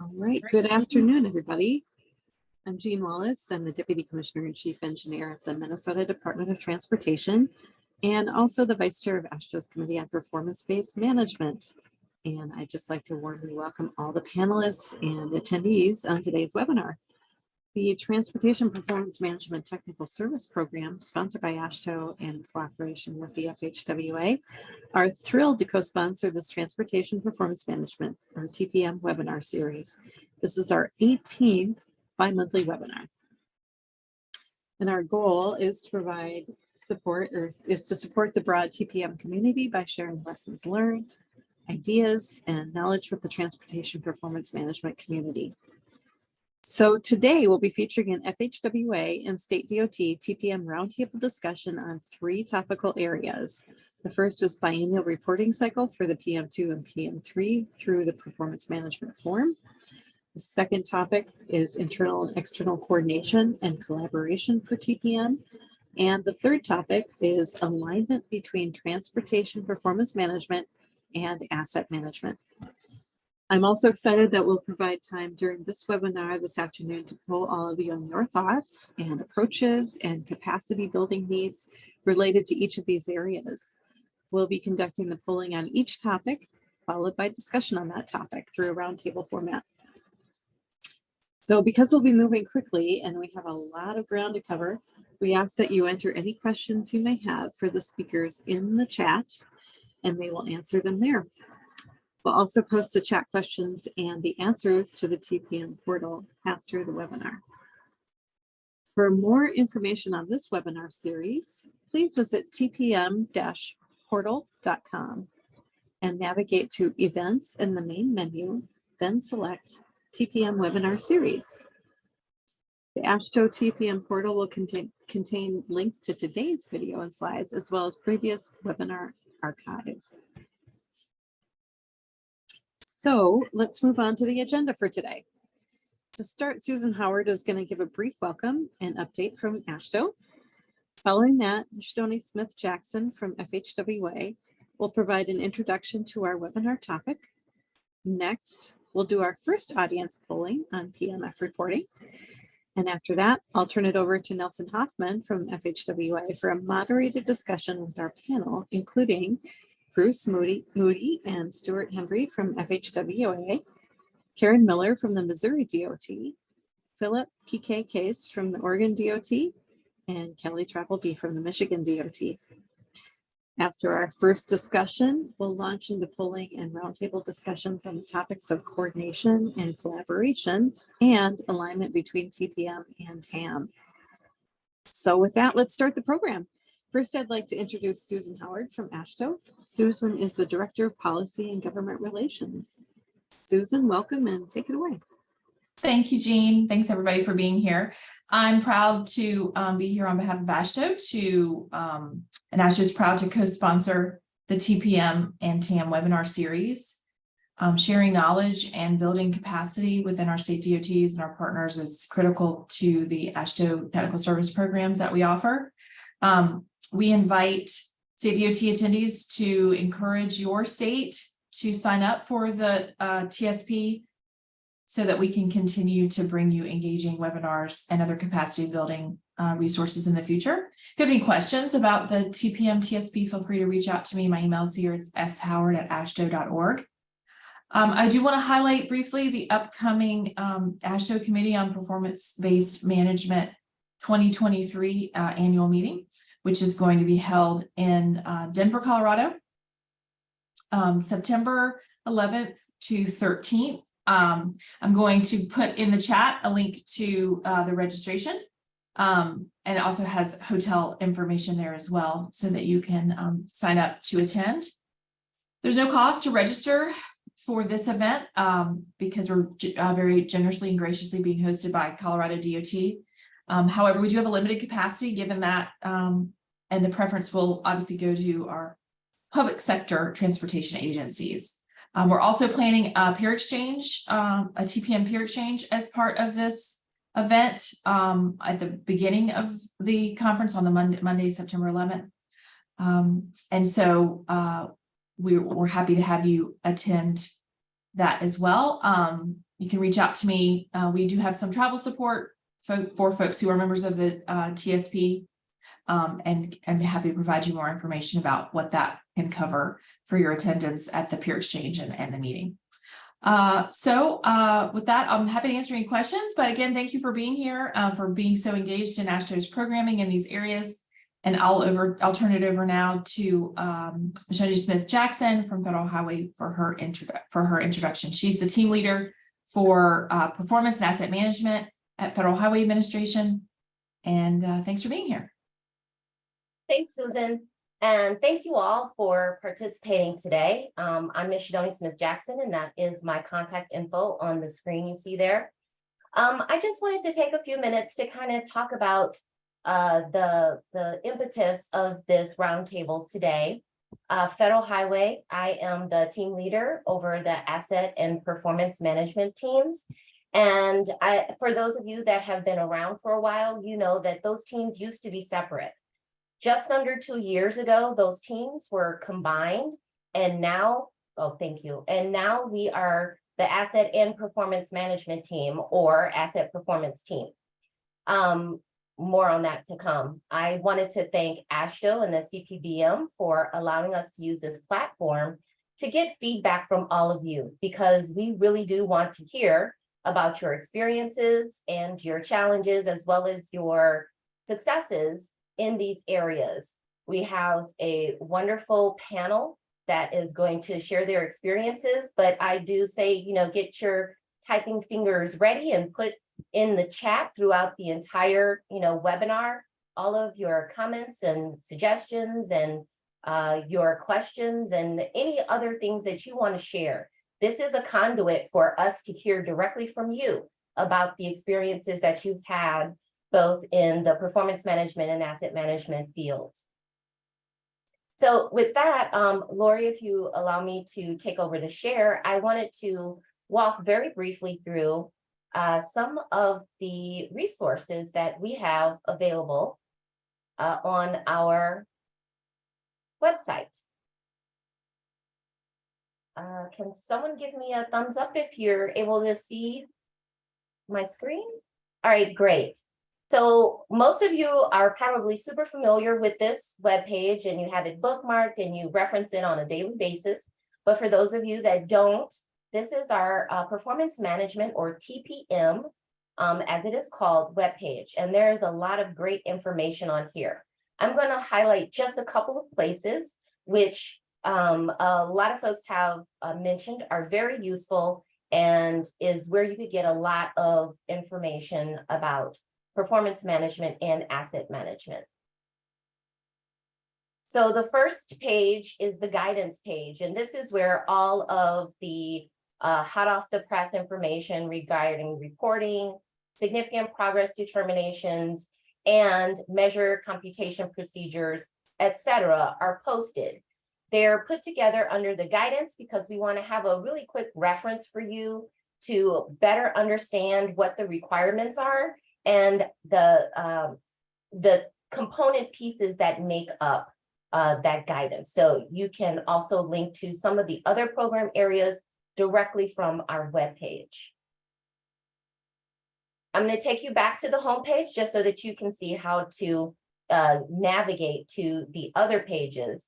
All right, good afternoon, everybody. I'm Jean Wallace. I'm the Deputy Commissioner and Chief Engineer at the Minnesota Department of Transportation and also the Vice Chair of AASHTO's Committee on Performance-Based Management. And I'd just like to warmly welcome all the panelists and attendees on today's webinar. The Transportation Performance Management Technical Service Program, sponsored by AASHTO in cooperation with the FHWA, are thrilled to co-sponsor this Transportation Performance Management, or TPM webinar series. This is our 18th bi-monthly webinar. And our goal is to provide support, or is to support the broad TPM community by sharing lessons learned, ideas, and knowledge with the transportation performance management community. So today we'll be featuring an FHWA and State DOT TPM Roundtable discussion on 3 topical areas. The first is biennial reporting cycle for the PM2 and PM3 through the performance management forum. The second topic is internal and external coordination and collaboration for TPM. And the third topic is alignment between transportation performance management and asset management. I'm also excited that we'll provide time during this webinar this afternoon to poll all of you on your thoughts and approaches and capacity building needs related to each of these areas. We'll be conducting the polling on each topic, followed by discussion on that topic through a roundtable format. So because we'll be moving quickly and we have a lot of ground to cover, we ask that you enter any questions you may have for the speakers in the chat, and they will answer them there. We'll also post the chat questions and the answers to the TPM portal after the webinar. For more information on this webinar series, please visit tpm-portal.com and navigate to events in the main menu, then select TPM webinar series. The AASHTO TPM portal will contain links to today's video and slides, as well as previous webinar archives. So let's move on to the agenda for today. To start, Susan Howard is going to give a brief welcome and update from AASHTO. Following that, Shtoni Smith-Jackson from FHWA will provide an introduction to our webinar topic. Next, we'll do our first audience polling on PMF reporting. And after that, I'll turn it over to Nelson Hoffman from FHWA for a moderated discussion with our panel, including Bruce Moody and Stuart Hembry from FHWA, Karen Miller from the Missouri DOT, Philip P.K. Case from the Oregon DOT, and Kelly Trappleby from the Michigan DOT. After our first discussion, we'll launch into polling and roundtable discussions on the topics of coordination and collaboration and alignment between TPM and TAM. So with that, let's start the program. First, I'd like to introduce Susan Howard from AASHTO. Susan is the Director of Policy and Government Relations. Susan, welcome and take it away. Thank you, Jean. Thanks everybody for being here. I'm proud to be here on behalf of AASHTO and AASHTO is proud to co-sponsor the TPM and TAM webinar series. Sharing knowledge and building capacity within our state DOTs and our partners is critical to the AASHTO technical service programs that we offer. We invite state DOT attendees to encourage your state to sign up for the TSP so that we can continue to bring you engaging webinars and other capacity building resources in the future. If you have any questions about the TPM TSP, feel free to reach out to me. My email is here. It's showard@ashto.org. I do want to highlight briefly the upcoming AASHTO Committee on Performance-Based Management 2023 annual meeting, which is going to be held in Denver, Colorado, September 11th to 13th. I'm going to put in the chat a link to the registration, and it also has hotel information there as well so that you can sign up to attend. There's no cost to register for this event because we're very generously and graciously being hosted by Colorado DOT. However, we do have a limited capacity given that, and the preference will obviously go to our public sector transportation agencies. We're also planning a peer exchange, a TPM peer exchange as part of this event at the beginning of the conference on the Monday, September 11th. And so we're happy to have you attend that as well. you can reach out to me. We do have some travel support for folks who are members of the TSP, and I'm happy to provide you more information about what that can cover for your attendance at the peer exchange and the meeting. With that, I'm happy to answer any questions, but again, thank you for being here, for being so engaged in AASHTO's programming in these areas. And I'll turn it over now to Michelle Smith-Jackson from Federal Highway for her introduction. She's the team leader for performance and asset management at Federal Highway Administration. And thanks for being here. Thanks, Susan. And thank you all for participating today. I'm Ms. Shadoni Smith-Jackson, and that is my contact info on the screen you see there. I just wanted to take a few minutes to kind of talk about the impetus of this roundtable today. Federal Highway, I am the team leader over the asset and performance management teams. And for those of you that have been around for a while, you know that those teams used to be separate. Just under 2 years ago, those teams were combined, and now, oh, thank you. And now we are the asset and performance management team, or asset performance team. More on that to come. I wanted to thank AASHTO and the CPBM for allowing us to use this platform to get feedback from all of you, because we really do want to hear about your experiences and your challenges, as well as your successes in these areas. We have a wonderful panel that is going to share their experiences, but I do say, you know, get your typing fingers ready and put in the chat throughout the entire, webinar, all of your comments and suggestions and your questions and any other things that you want to share. This is a conduit for us to hear directly from you about the experiences that you've had both in the performance management and asset management fields. So with that, Lori, if you allow me to take over the share, I wanted to walk very briefly through some of the resources that we have available on our website. Can someone give me a thumbs up if you're able to see my screen? All right, great. So most of you are probably super familiar with this webpage and you have it bookmarked and you reference it on a daily basis. But for those of you that don't, this is our performance management, or TPM, as it is called, webpage. And there's a lot of great information on here. I'm going to highlight just a couple of places which a lot of folks have mentioned are very useful and is where you could get a lot of information about performance management and asset management. So the first page is the guidance page, and this is where all of the hot off the press information regarding reporting, significant progress determinations, and measure computation procedures, etc., are posted. They're put together under the guidance because we want to have a really quick reference for you to better understand what the requirements are and the component pieces that make up that guidance. So you can also link to some of the other program areas directly from our webpage. I'm going to take you back to the homepage just so that you can see how to navigate to the other pages.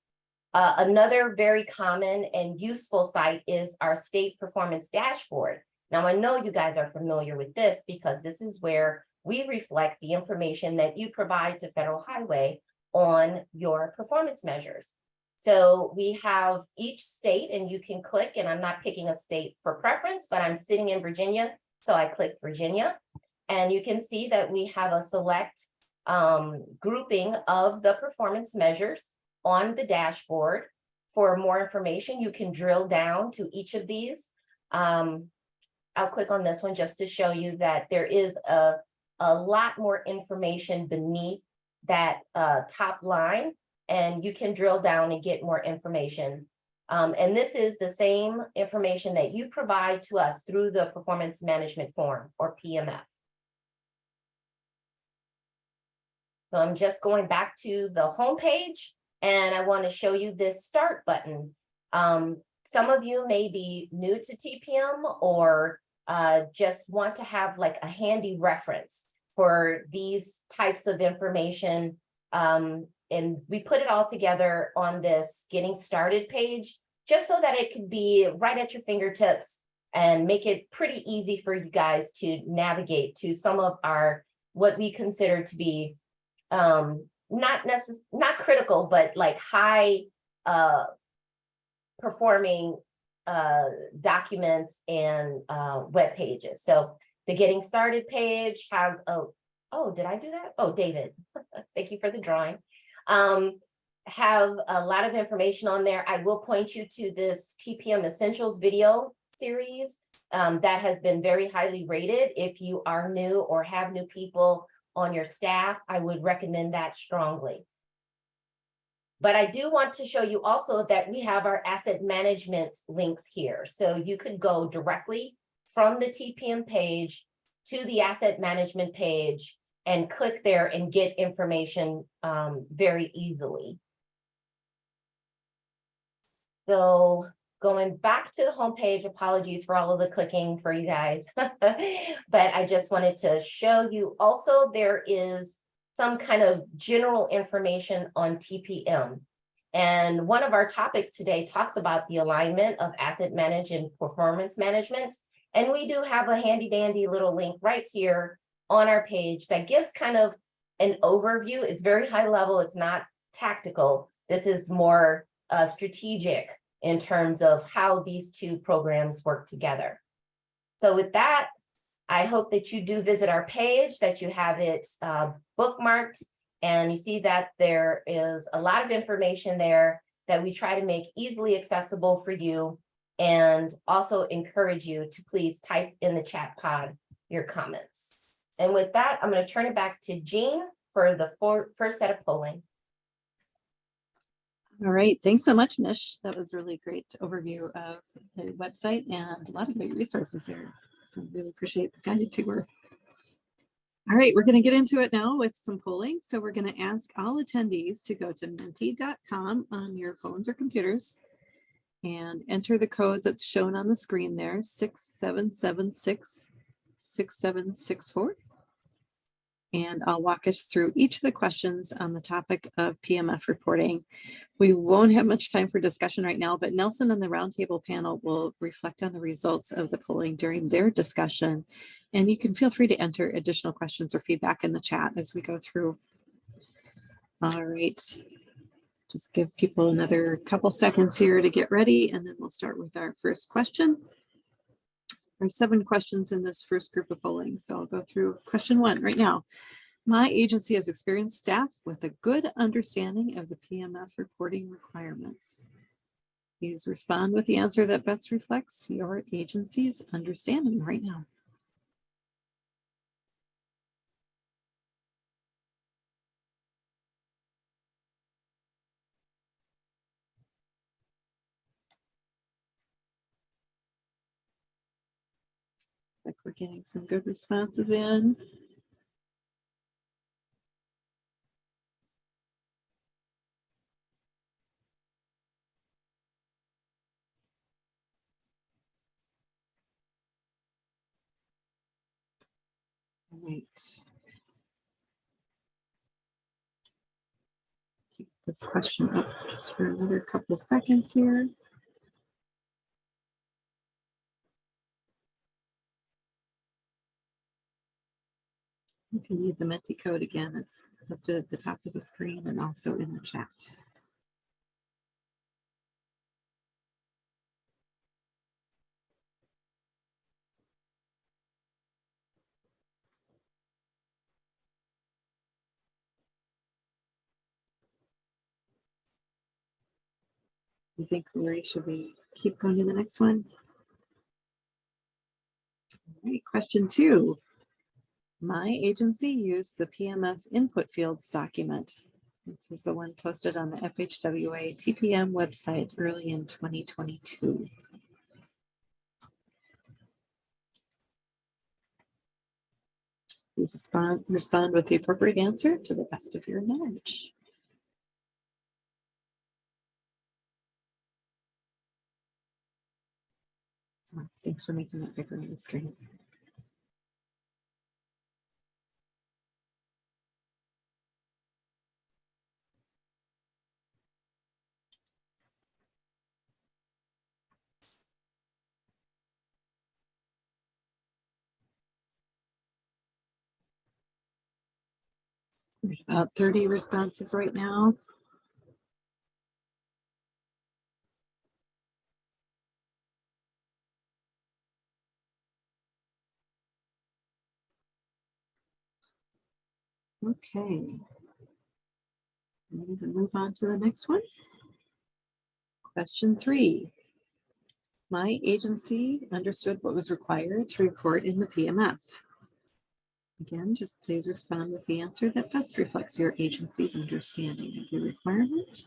Another very common and useful site is our state performance dashboard. Now, I know you guys are familiar with this because this is where we reflect the information that you provide to Federal Highway on your performance measures. So we have each state, and you can click, and I'm not picking a state for preference, but I'm sitting in Virginia, so I click Virginia. And you can see that we have a select grouping of the performance measures on the dashboard. For more information, you can drill down to each of these. I'll click on this one just to show you that there is a lot more information beneath that top line, and you can drill down and get more information. And this is the same information that you provide to us through the performance management form, or PMF. So I'm just going back to the home page, and I want to show you this start button. Some of you may be new to TPM or just want to have like a handy reference for these types of information. And we put it all together on this getting started page, just so that it could be right at your fingertips and make it pretty easy for you guys to navigate to some of our, what we consider to be not critical, but like high performing documents and web pages. So the getting started page has a, oh, did I do that? Oh, David, thank you for the drawing. Have a lot of information on there. I will point you to this TPM Essentials video series that has been very highly rated. If you are new or have new people on your staff, I would recommend that strongly. But I do want to show you also that we have our asset management links here. So you could go directly from the TPM page to the asset management page and click there and get information very easily. So going back to the homepage, apologies for all of the clicking for you guys, but I just wanted to show you also there is some kind of general information on TPM. And one of our topics today talks about the alignment of asset management and performance management. And we do have a handy dandy little link right here on our page that gives kind of an overview. It's very high level. It's not tactical. This is more strategic in terms of how these two programs work together. So with that, I hope that you do visit our page, that you have it bookmarked, and you see that there is a lot of information there that we try to make easily accessible for you, and also encourage you to please type in the chat pod your comments. And with that, I'm going to turn it back to Jean for the first set of polling. All right, thanks so much, Mish. That was a really great overview of the website and a lot of great resources there. So really appreciate the guided tour. All right, we're going to get into it now with some polling. So we're going to ask all attendees to go to menti.com on your phones or computers and enter the code that's shown on the screen there, 6776-6764. And I'll walk us through each of the questions on the topic of PMF reporting. We won't have much time for discussion right now, but Nelson and the Roundtable panel will reflect on the results of the polling during their discussion. And you can feel free to enter additional questions or feedback in the chat as we go through. All right, just give people another couple seconds here to get ready, and then we'll start with our first question. There are 7 questions in this first group of polling, so I'll go through question 1 right now. My agency has experienced staff with a good understanding of the PMF reporting requirements. Please respond with the answer that best reflects your agency's understanding right now. Like we're getting some good responses in. All right. Keep this question up just for another couple seconds here. If you need the Menti code again, it's posted at the top of the screen and also in the chat. You think, Lori, should we keep going to the next one? All right, question 2. My agency used the PMF input fields document. This was the one posted on the FHWA TPM website early in 2022. Please respond with the appropriate answer to the best of your knowledge. Thanks for making that bigger on the screen. There's about 30 responses right now. Okay. Ready to move on to the next one. Question 3. My agency understood what was required to report in the PMF. Again, just please respond with the answer that best reflects your agency's understanding of your requirement.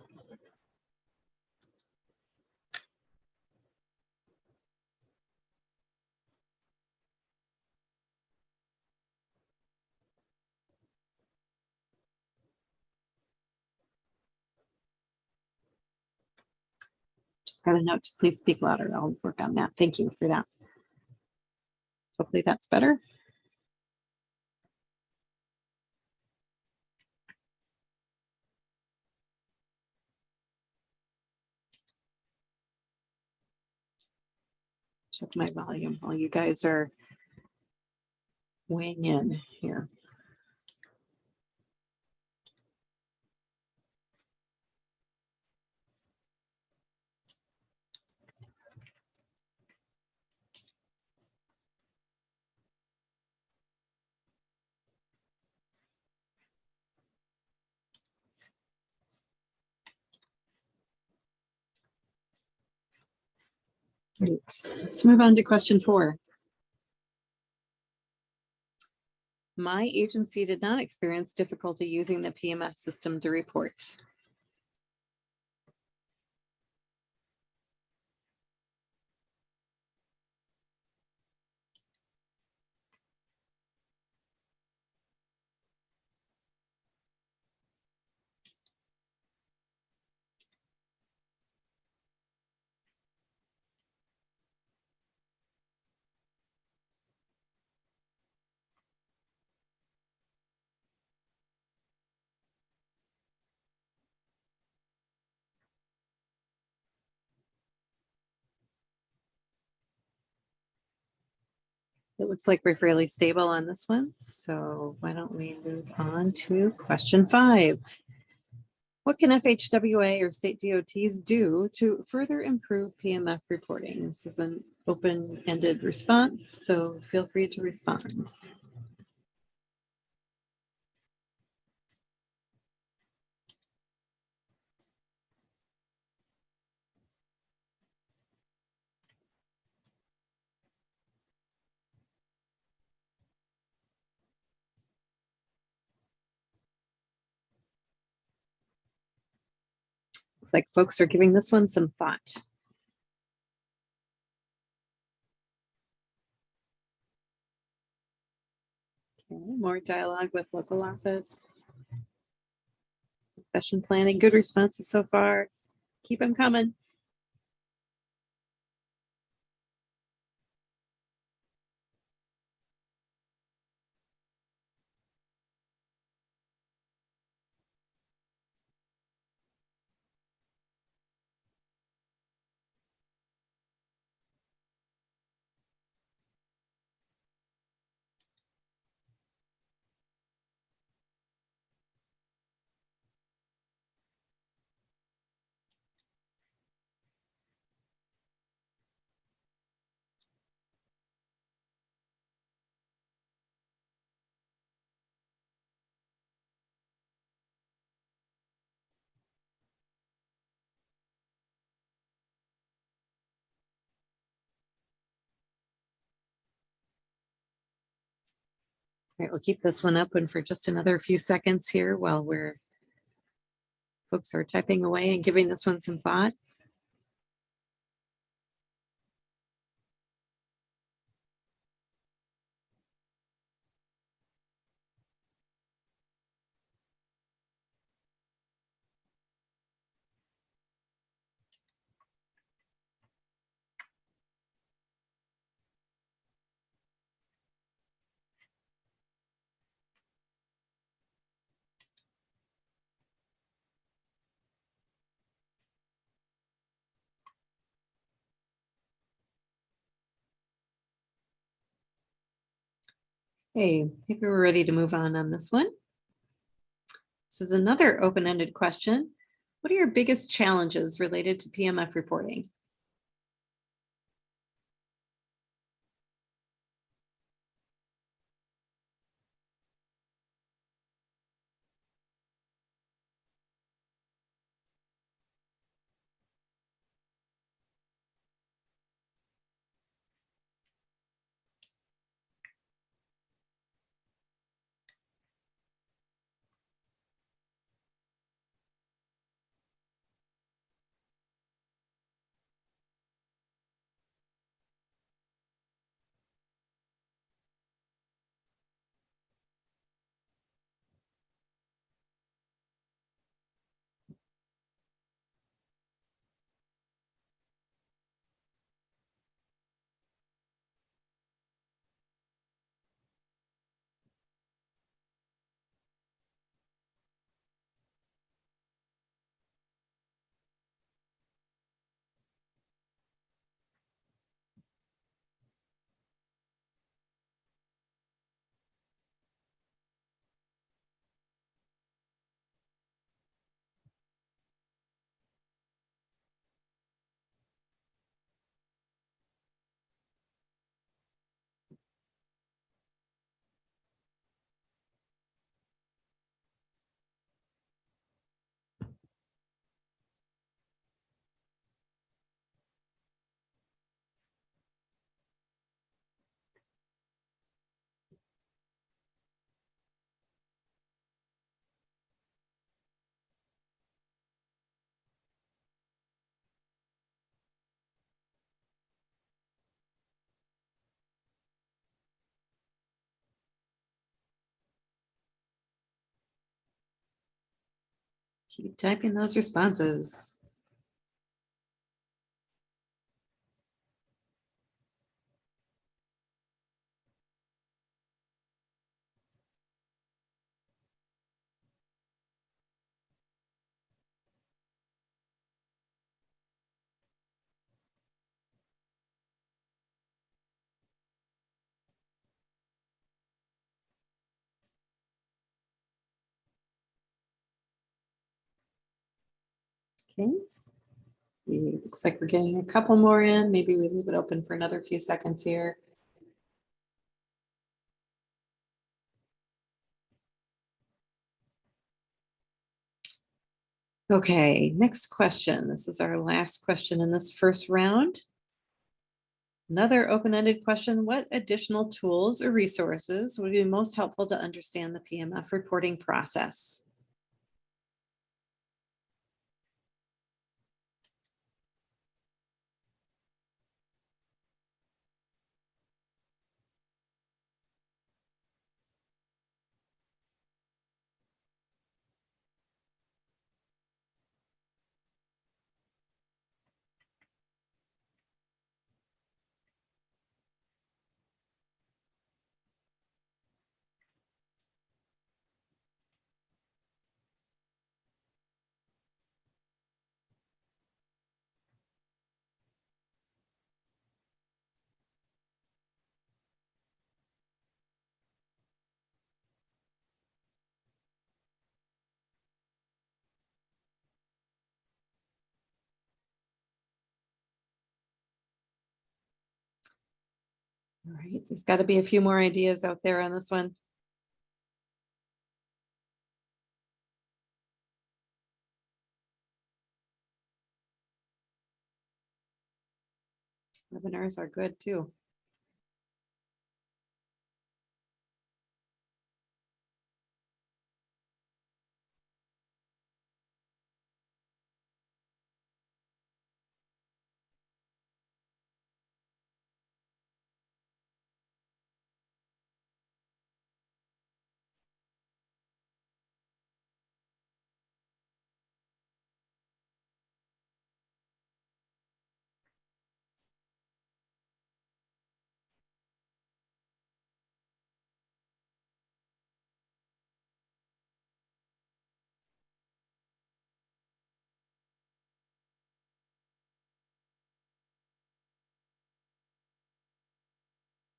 Just got a note to please speak louder. I'll work on that. Thank you for that. Hopefully that's better. Check my volume while you guys are weighing in here. Great. Let's move on to question 4. My agency did not experience difficulty using the PMF system to report. It looks like we're fairly stable on this one. So why don't we move on to question 5. What can FHWA or state DOTs do to further improve PMF reporting? This is an open-ended response, so feel free to respond. Looks like folks are giving this one some thought. Okay, more dialogue with local office. Succession planning, good responses so far. Keep them coming. All right, we'll keep this one open for just another few seconds here while folks are typing away and giving this one some thought. Okay, maybe we're ready to move on this one. This is another open-ended question. What are your biggest challenges related to PMF reporting? Keep typing those responses. Okay. Looks like we're getting a couple more in. Maybe we leave it open for another few seconds here. Okay, next question. This is our last question in this first round. Another open-ended question. What additional tools or resources would be most helpful to understand the PMF reporting process? All right, there's got to be a few more ideas out there on this one. Webinars are good too.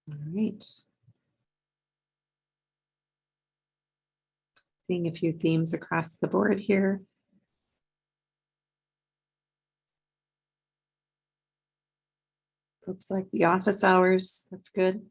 All right. Seeing a few themes across the board here. Looks like the office hours, that's good.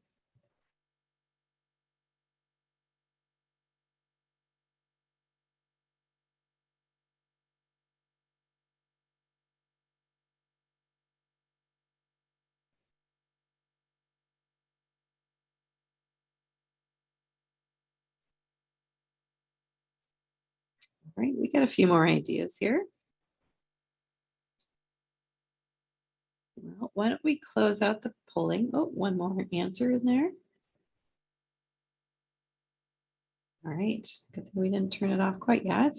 All right, we got a few more ideas here. Well, why don't we close out the polling? Oh, one more answer in there. All right, good thing we didn't turn it off quite yet.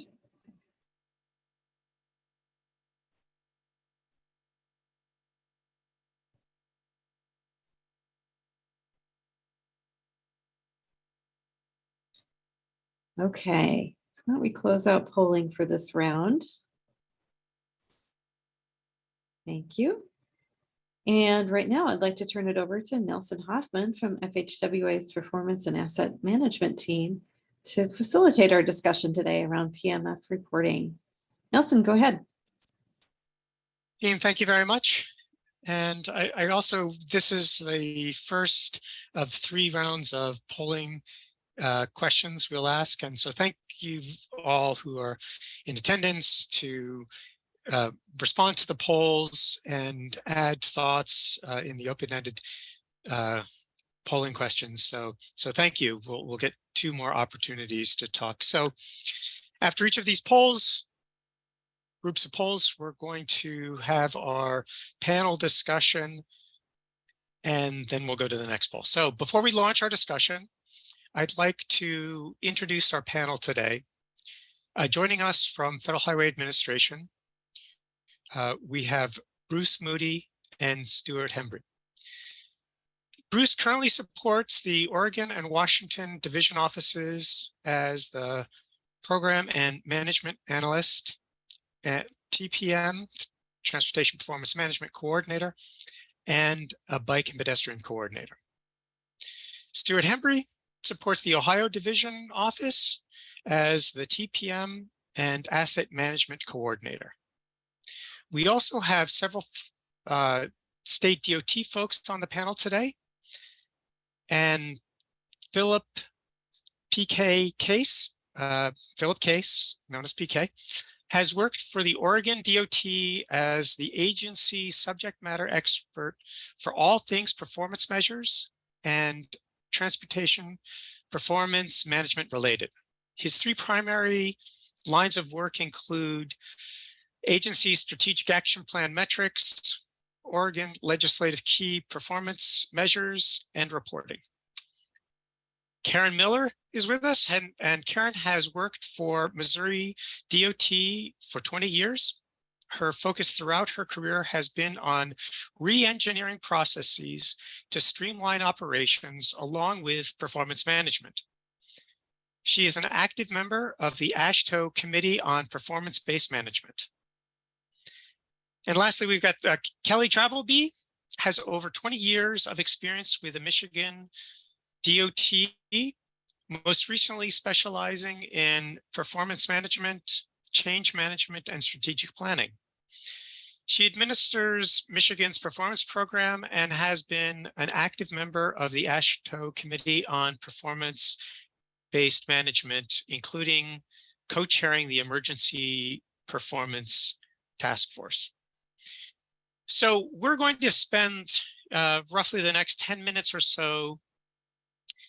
Okay, so why don't we close out polling for this round? Thank you. And right now I'd like to turn it over to Nelson Hoffman from FHWA's Performance and Asset Management team to facilitate our discussion today around PMF reporting. Nelson, go ahead. Ian, thank you very much. And I also, this is the first of 3 rounds of polling questions we'll ask. And so thank you all who are in attendance to respond to the polls and add thoughts in the open-ended polling questions. So thank you. We'll get 2 more opportunities to talk. So after each of these polls, groups of polls, we're going to have our panel discussion, and then we'll go to the next poll. So before we launch our discussion, I'd like to introduce our panel today. Joining us from Federal Highway Administration, we have Bruce Moody and Stuart Hembry. Bruce currently supports the Oregon and Washington division offices as the Program and Management Analyst at TPM, Transportation Performance Management Coordinator, and a Bike and Pedestrian Coordinator. Stuart Hembry supports the Ohio Division Office as the TPM and Asset Management Coordinator. We also have several state DOT folks on the panel today, and Philip Case, known as PK, has worked for the Oregon DOT as the agency subject matter expert for all things performance measures and transportation performance management related. His 3 primary lines of work include agency strategic action plan metrics, Oregon legislative key performance measures, and reporting. Karen Miller is with us, and Karen has worked for Missouri DOT for 20 years. Her focus throughout her career has been on re-engineering processes to streamline operations along with performance management. She is an active member of the AASHTO Committee on Performance-Based Management. And lastly, we've got Kelly Travelby, has over 20 years of experience with the Michigan DOT, most recently specializing in performance management, change management, and strategic planning. She administers Michigan's performance program and has been an active member of the AASHTO Committee on Performance-Based Management, including co-chairing the Emergency Performance Task Force. So we're going to spend roughly the next 10 minutes or so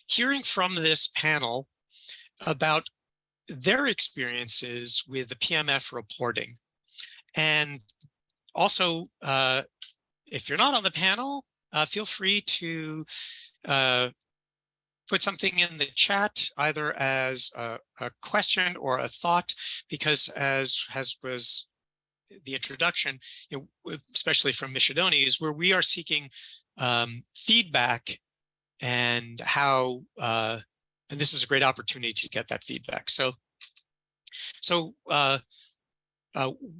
hearing from this panel about their experiences with the PMF reporting. And also, if you're not on the panel, feel free to put something in the chat, either as a question or a thought, because as was the introduction, especially from Michidoni, is where we are seeking feedback and how, and this is a great opportunity to get that feedback. So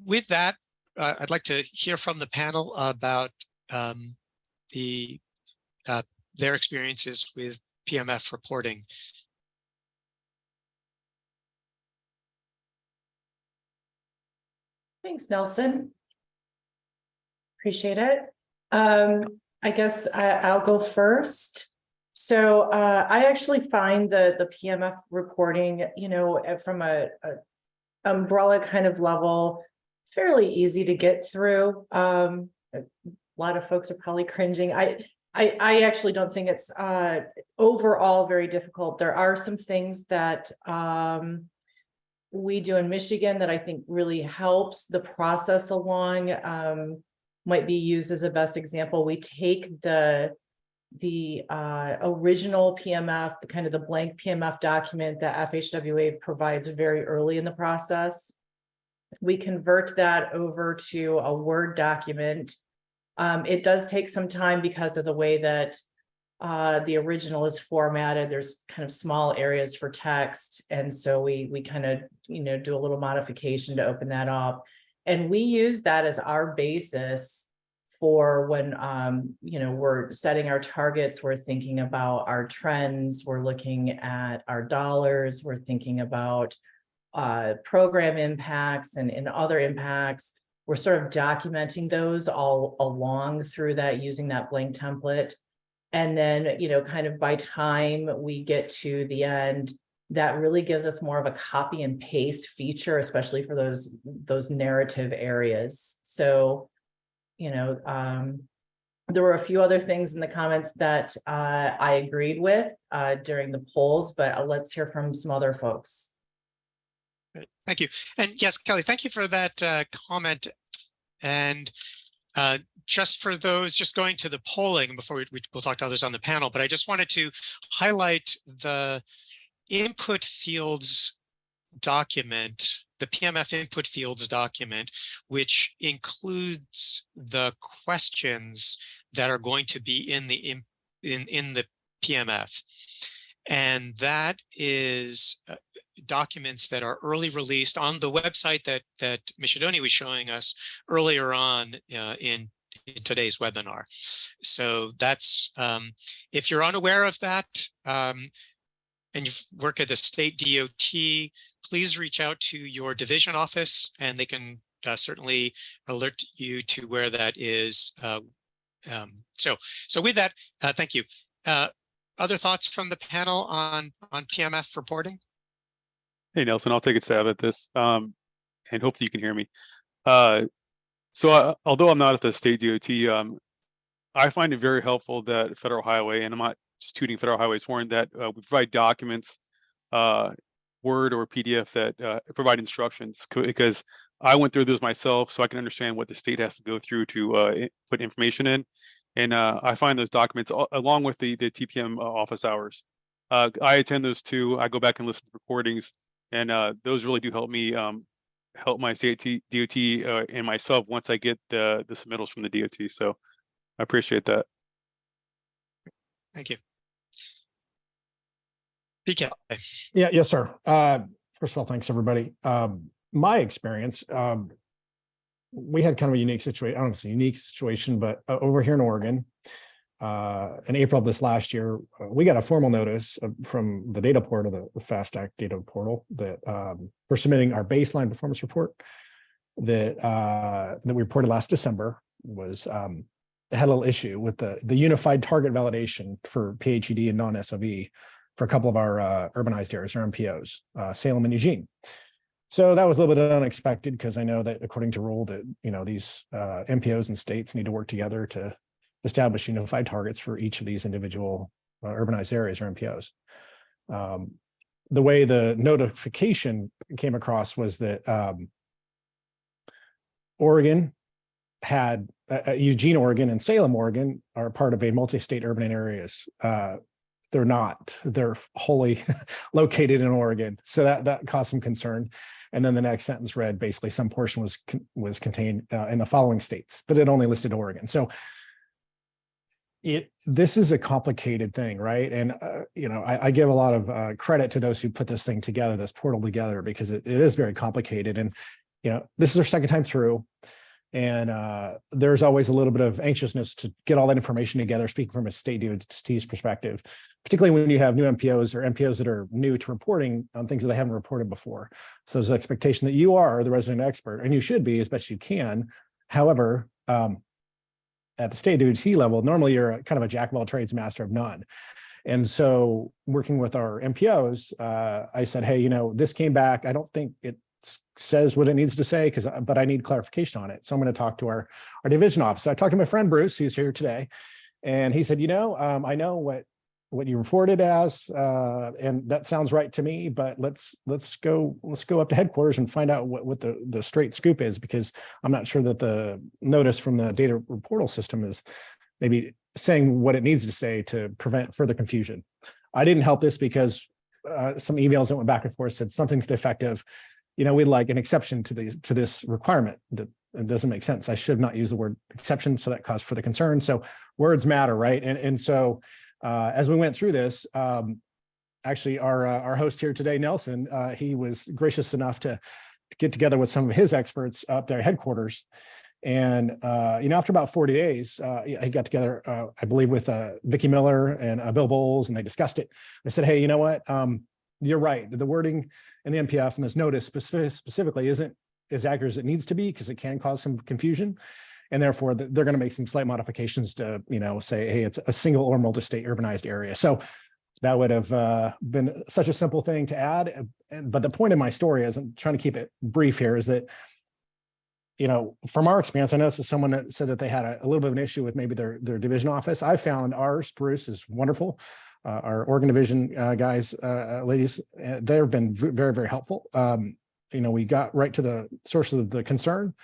with that, I'd like to hear from the panel about their experiences with PMF reporting. Thanks, Nelson. Appreciate it. I guess I'll go first. So I actually find the PMF reporting, from a umbrella kind of level, fairly easy to get through. A lot of folks are probably cringing. I actually don't think it's overall very difficult. There are some things that we do in Michigan that I think really helps the process along. Might be used as a best example. We take the original PMF, the kind of the blank PMF document that FHWA provides very early in the process. We convert that over to a Word document. It does take some time because of the way that the original is formatted. There's kind of small areas for text. And so we kind of, do a little modification to open that up. And we use that as our basis for when, we're setting our targets, we're thinking about our trends, we're looking at our dollars, we're thinking about program impacts and other impacts. We're sort of documenting those all along through that using that blank template. And then, kind of by time we get to the end, that really gives us more of a copy and paste feature, especially for those narrative areas. So, there were a few other things in the comments that I agreed with during the polls, but let's hear from some other folks. Great. Thank you. And yes, Kelly, thank you for that comment. And just for those just going to the polling before we'll talk to others on the panel, but I just wanted to highlight the input fields document, the PMF input fields document, which includes the questions that are going to be in the PMF. And that is documents that are early released on the website that Mishidoni was showing us earlier on in today's webinar. So that's, if you're unaware of that, and you work at the state DOT, please reach out to your division office and they can certainly alert you to where that is. So with that, thank you. Other thoughts from the panel on PMF reporting? Hey, Nelson, I'll take a stab at this, and hopefully you can hear me. So although I'm not at the state DOT, I find it very helpful that Federal Highway, and I'm not just tooting Federal Highway's horn, that we provide documents, Word or PDF that provide instructions, because I went through those myself so I can understand what the state has to go through to put information in. And I find those documents along with the TPM office hours. I attend those too. I go back and listen to recordings, and those really do help me help my state DOT and myself once I get the submittals from the DOT. So I appreciate that. Thank you. PK. Yeah, yes, sir. First of all, thanks everybody. My experience, we had kind of a unique situation. I don't know if it's a unique situation, but over here in Oregon, in April of this last year, we got a formal notice from the data portal, the FAST Act data portal, that we're submitting our baseline performance report that we reported last December was had a little issue with the unified target validation for PHED and non-SOV for a couple of our urbanized areas, or MPOs, Salem and Eugene. So that was a little bit unexpected because I know that according to rule that, these MPOs and states need to work together to establish unified targets for each of these individual urbanized areas or MPOs. The way the notification came across was that Oregon had Eugene, Oregon and Salem, Oregon are part of a multi-state urban areas. They're not. They're wholly located in Oregon. So that caused some concern. And then the next sentence read, basically, some portion was contained in the following states, but it only listed Oregon. So this is a complicated thing, right? And I give a lot of credit to those who put this thing together, this portal together, because it is very complicated. And this is our second time through. And there's always a little bit of anxiousness to get all that information together, speaking from a state DOT's perspective, particularly when you have new MPOs or MPOs that are new to reporting on things that they haven't reported before. So there's an expectation that you are the resident expert, and you should be as best you can. However, at the state DOT level, normally you're kind of a jack of all trades, master of none. And so working with our MPOs, I said, hey, you know, this came back. I don't think it says what it needs to say, but I need clarification on it. So I'm going to talk to our division officer. I talked to my friend Bruce, who's here today, and he said, you know, I know what you reported as, and that sounds right to me, but let's go up to headquarters and find out what the straight scoop is, because I'm not sure that the notice from the data reportal system is maybe saying what it needs to say to prevent further confusion. I didn't help this because some emails that went back and forth said something to the effect of, you know, we'd like an exception to this requirement. That it doesn't make sense. I should have not used the word exception, so that caused further concern. So words matter, right? And so as we went through this, actually our host here today, Nelson, he was gracious enough to get together with some of his experts up there at headquarters. And, you know, after about 40 days, he got together, I believe, with Vicki Miller and Bill Bowles, and they discussed it. They said, hey, you know what? You're right. The wording in the MPF and this notice specifically isn't as accurate as it needs to be, because it can cause some confusion. And therefore, they're going to make some slight modifications to, you know, say, hey, it's a single or multi-state urbanized area. So that would have been such a simple thing to add. But the point of my story, as I'm trying to keep it brief here, is that, you know, from our experience, I know this is someone that said that they had a little bit of an issue with maybe their division office. I found ours, Bruce, is wonderful. Our organ division guys, ladies, they've been very, very helpful. You know, we got right to the source of the concern.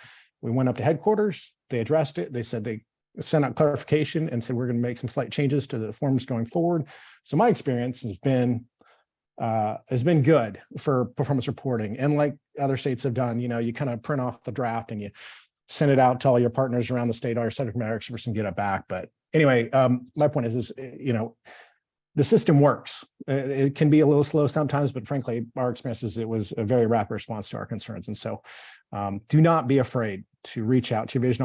We went up to headquarters. They addressed it. They said they sent out clarification and said, we're going to make some slight changes to the forms going forward. So my experience has been good for performance reporting. And like other states have done, you know, you kind of print off the draft and you send it out to all your partners around the state, our subject matter experts, and get it back. But anyway, my point is, you know, the system works. It can be a little slow sometimes, but frankly, our experience is it was a very rapid response to our concerns. And so do not be afraid to reach out to your division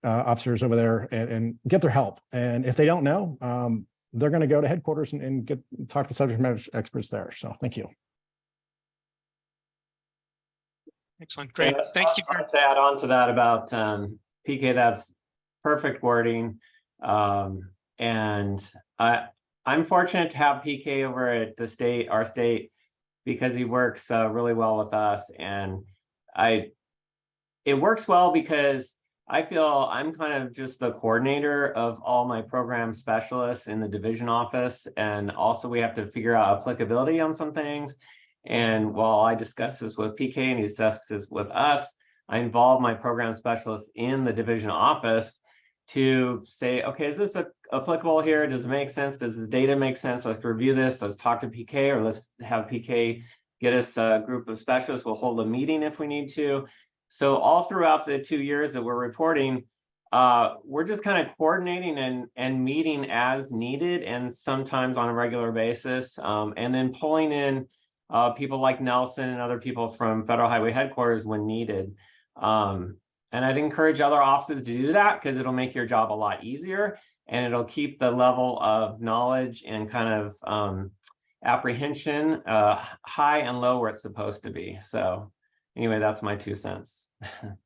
officers over there and get their help. And if they don't know, they're going to go to headquarters and talk to subject matter experts there. So thank you. Excellent. Great. Thank you. To add on to that about PK, that's perfect wording. And I'm fortunate to have PK over at our state, because he works really well with us. And it works well because I feel I'm kind of just the coordinator of all my program specialists in the division office. And also we have to figure out applicability on some things. And while I discuss this with PK and he discusses with us, I involve my program specialists in the division office to say, okay, is this applicable here? Does it make sense? Does the data make sense? Let's review this. Let's talk to PK, or let's have PK get us a group of specialists. We'll hold a meeting if we need to. So all throughout the 2 years that we're reporting, we're just kind of coordinating and meeting as needed, and sometimes on a regular basis, and then pulling in people like Nelson and other people from Federal Highway Headquarters when needed. And I'd encourage other offices to do that, because it'll make your job a lot easier, and it'll keep the level of knowledge and kind of apprehension high and low where it's supposed to be. So anyway, that's my 2 cents. Well,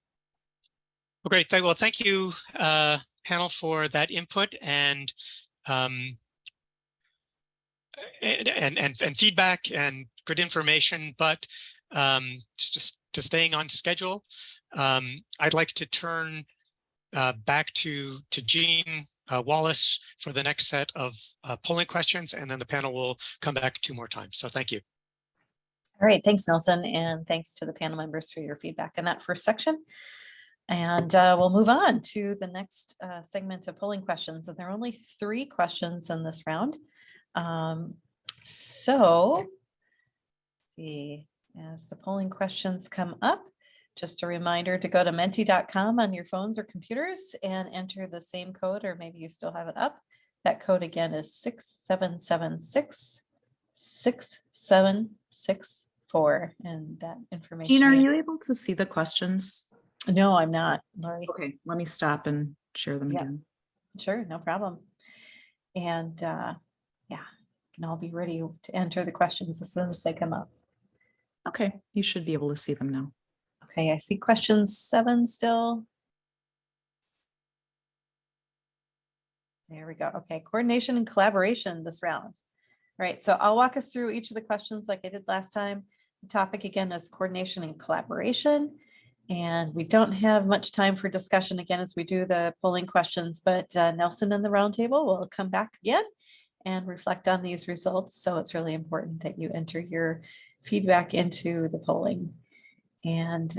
great. Well, thank you, panel, for that input and feedback and good information. But just to staying on schedule, I'd like to turn back to Jean Wallace for the next set of polling questions, and then the panel will come back 2 more times. So thank you. All right, thanks, Nelson, and thanks to the panel members for your feedback in that first section. And we'll move on to the next segment of polling questions. And there are only 3 questions in this round. So see, as the polling questions come up, just a reminder to go to menti.com on your phones or computers and enter the same code, or maybe you still have it up. That code again is 6776-6764. And that information. Jean, are you able to see the questions? No, I'm not, Lori. Okay, let me stop and share them Yep. again. Sure, no problem. And yeah, can all be ready to enter the questions as soon as they come up. Okay, you should be able to see them now. Okay, I see question 7 still. There we go. Okay, coordination and collaboration this round. All right, so I'll walk us through each of the questions like I did last time. The topic again is coordination and collaboration. And we don't have much time for discussion again as we do the polling questions, but Nelson and the roundtable will come back again and reflect on these results. So it's really important that you enter your feedback into the polling. And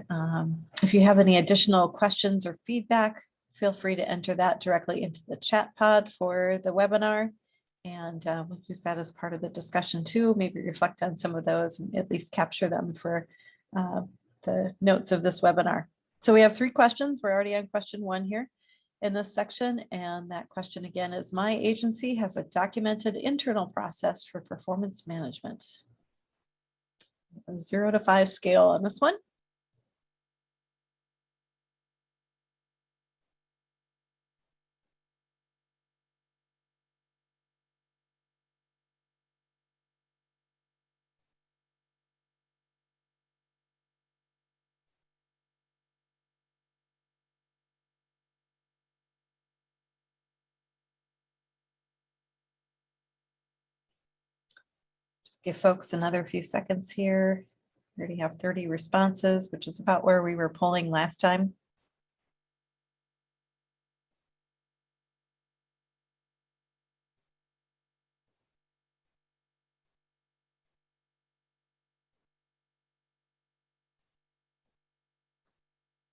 if you have any additional questions or feedback, feel free to enter that directly into the chat pod for the webinar. And we'll use that as part of the discussion too, maybe reflect on some of those and at least capture them for the notes of this webinar. So we have 3 questions. We're already on question 1 here in this section. And that question again is, my agency has a documented internal process for performance management. A 0 to 5 scale on this one. Give folks another few seconds here. We already have 30 responses, which is about where we were polling last time.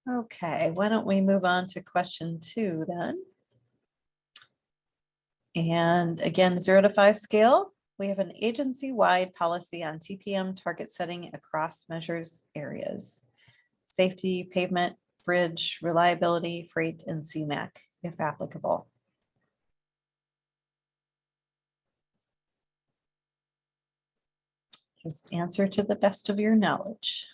Okay, why don't we move on to question 2 then? And again, 0 to 5 scale. We have an agency-wide policy on TPM target setting across measures areas. Safety, pavement, bridge, reliability, freight, and CMAQ, if applicable. Just answer to the best of your knowledge.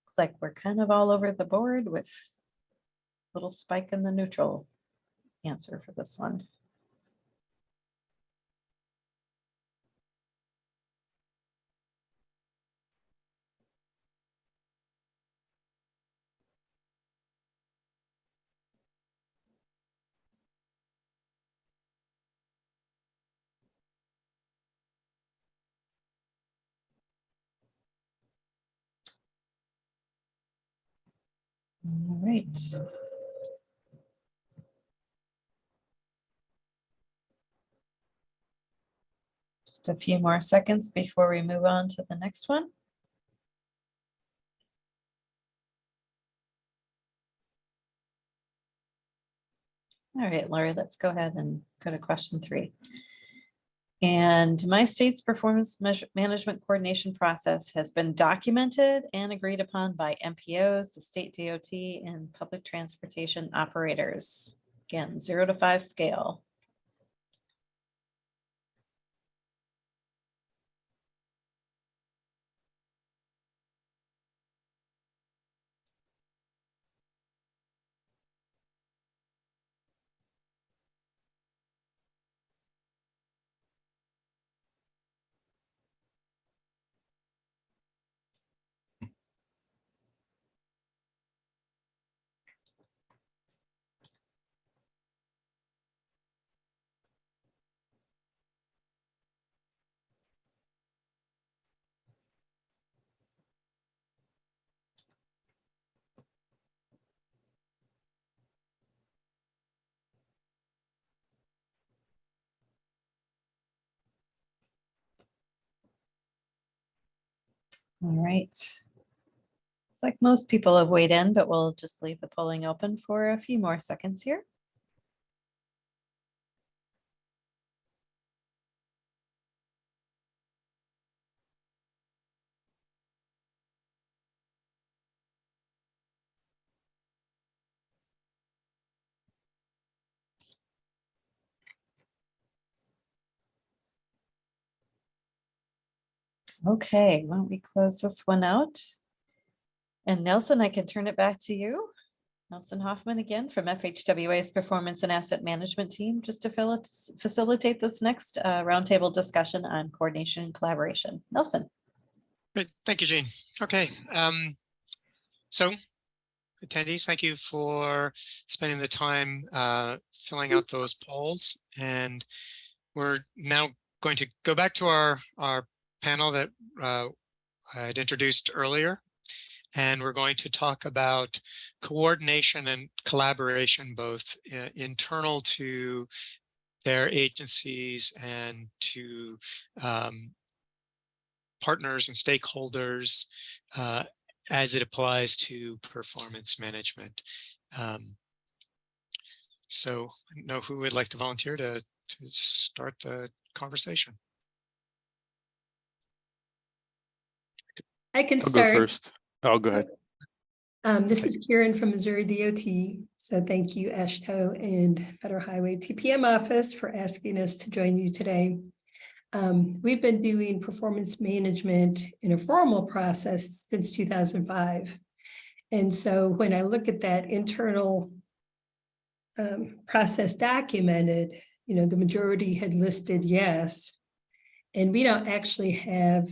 Looks like we're kind of all over the board with a little spike in the neutral answer for this one. All right. Just a few more seconds before we move on to the next one. All right, Lori, let's go ahead and go to question 3. And my state's performance management coordination process has been documented and agreed upon by MPOs, the state DOT, and public transportation operators. Again, 0 to 5 scale. All right. It's like most people have weighed in, but we'll just leave the polling open for a few more seconds here. Okay, why don't we close this one out? And Nelson, I can turn it back to you. Nelson Hoffman again from FHWA's Performance and Asset Management Team, just to facilitate this next roundtable discussion on coordination and collaboration. Nelson. Great. Thank you, Jean. Okay. So attendees, thank you for spending the time filling out those polls. And we're now going to go back to our panel that I'd introduced earlier. And we're going to talk about coordination and collaboration, both internal to their agencies and to partners and stakeholders as it applies to performance management. So I don't know who would like to volunteer to start the conversation. I can I'll go start. first. I'll go ahead. This is Karen from Missouri DOT. So thank you, AASHTO and Federal Highway TPM office for asking us to join you today. We've been doing performance management in a formal process since 2005. And so when I look at that internal process documented, you know, the majority had listed yes. And we don't actually have,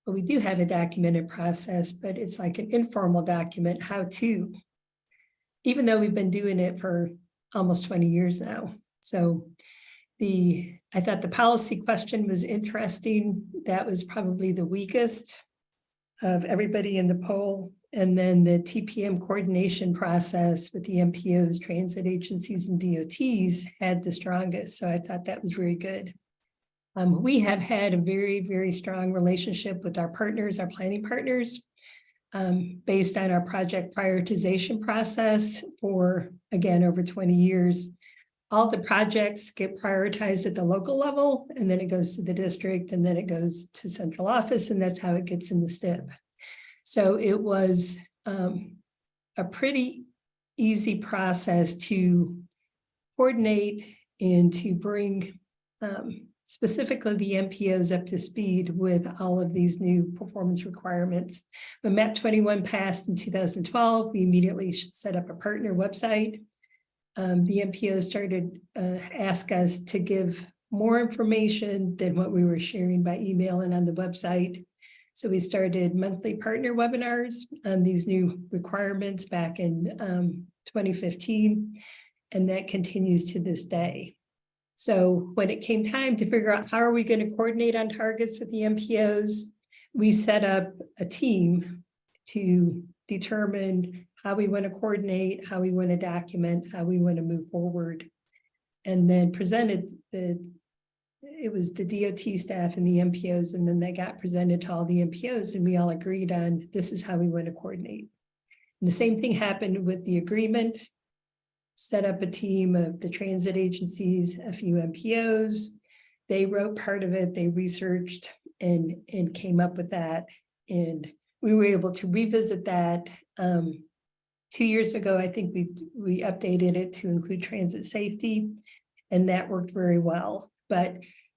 well, we do have a documented process, but it's like an informal document, how to, even though we've been doing it for almost 20 years now. So I thought the policy question was interesting. That was probably the weakest of everybody in the poll. And then the TPM coordination process with the MPOs, transit agencies, and DOTs had the strongest. So I thought that was very good. We have had a very, very strong relationship with our partners, our planning partners, based on our project prioritization process for, again, over 20 years. All the projects get prioritized at the local level, and then it goes to the district, and then it goes to central office, and that's how it gets in the STIB. So it was a pretty easy process to coordinate and to bring specifically the MPOs up to speed with all of these new performance requirements. When MAP 21 passed in 2012, we immediately set up a partner website. The MPOs started ask us to give more information than what we were sharing by email and on the website. So we started monthly partner webinars on these new requirements back in 2015, and that continues to this day. So when it came time to figure out how are we going to coordinate on targets with the MPOs, we set up a team to determine how we want to coordinate, how we want to document, how we want to move forward, and then presented it was the DOT staff and the MPOs, and then they got presented to all the MPOs, and we all agreed on this is how we want to coordinate. And the same thing happened with the agreement. Set up a team of the transit agencies, a few MPOs. They wrote part of it, they researched and came up with that. And we were able to revisit that 2 years ago. I think we updated it to include transit safety, and that worked very well. But,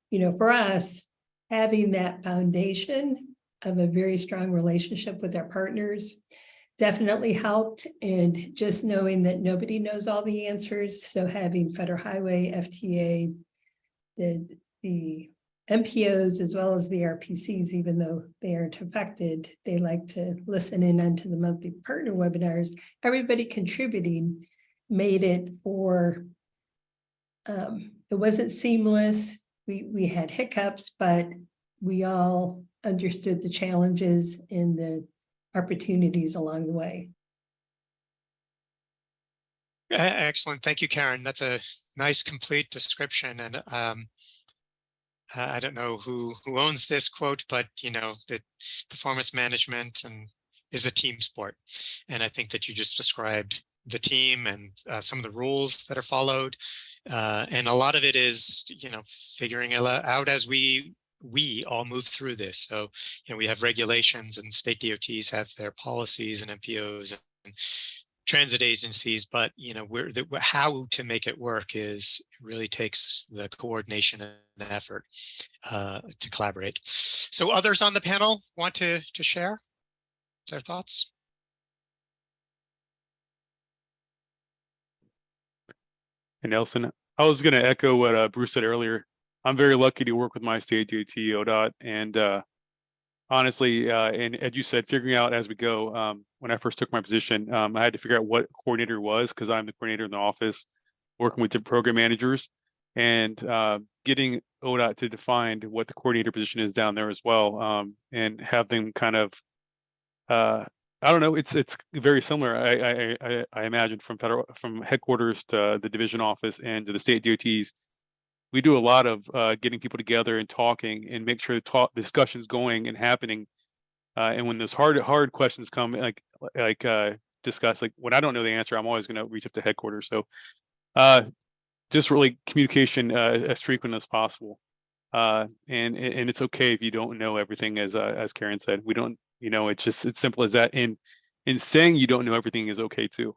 you know, for us, having that foundation of a very strong relationship with our partners definitely helped, and just knowing that nobody knows all the answers. So having Federal Highway, FTA, the MPOs, as well as the RPCs, even though they aren't affected, they like to listen in onto the monthly partner webinars. Everybody contributing made it for, it wasn't seamless. We had hiccups, but we all understood the challenges and the opportunities along the way. Excellent. Thank you, Karen. That's a nice, complete description. And I don't know who owns this quote, but, you know, that performance management is a team sport. And I think that you just described the team and some of the rules that are followed. And a lot of it is, you know, figuring it out as we all move through this. So, you know, we have regulations, and state DOTs have their policies, and MPOs and transit agencies, but, you know, how to make it work really takes the coordination and effort to collaborate. So others on the panel want to share their thoughts? Hey, Nelson, I was going to echo what Bruce said earlier. I'm very lucky to work with my state DOT, ODOT, and honestly, and as you said, figuring out as we go. When I first took my position, I had to figure out what coordinator was because I'm the coordinator in the office, working with different program managers, and getting ODOT to define what the coordinator position is down there as well, and have them kind of, I don't know, it's very similar. I imagine from headquarters to the division office and to the state DOTs. We do a lot of getting people together and talking and make sure the discussions going and happening. And when those hard questions come, like discuss, like when I don't know the answer, I'm always going to reach up to headquarters. So just really communication as frequent as possible. And it's okay if you don't know everything, as Karen said. We don't, it's simple as that. And in saying you don't know everything is okay too.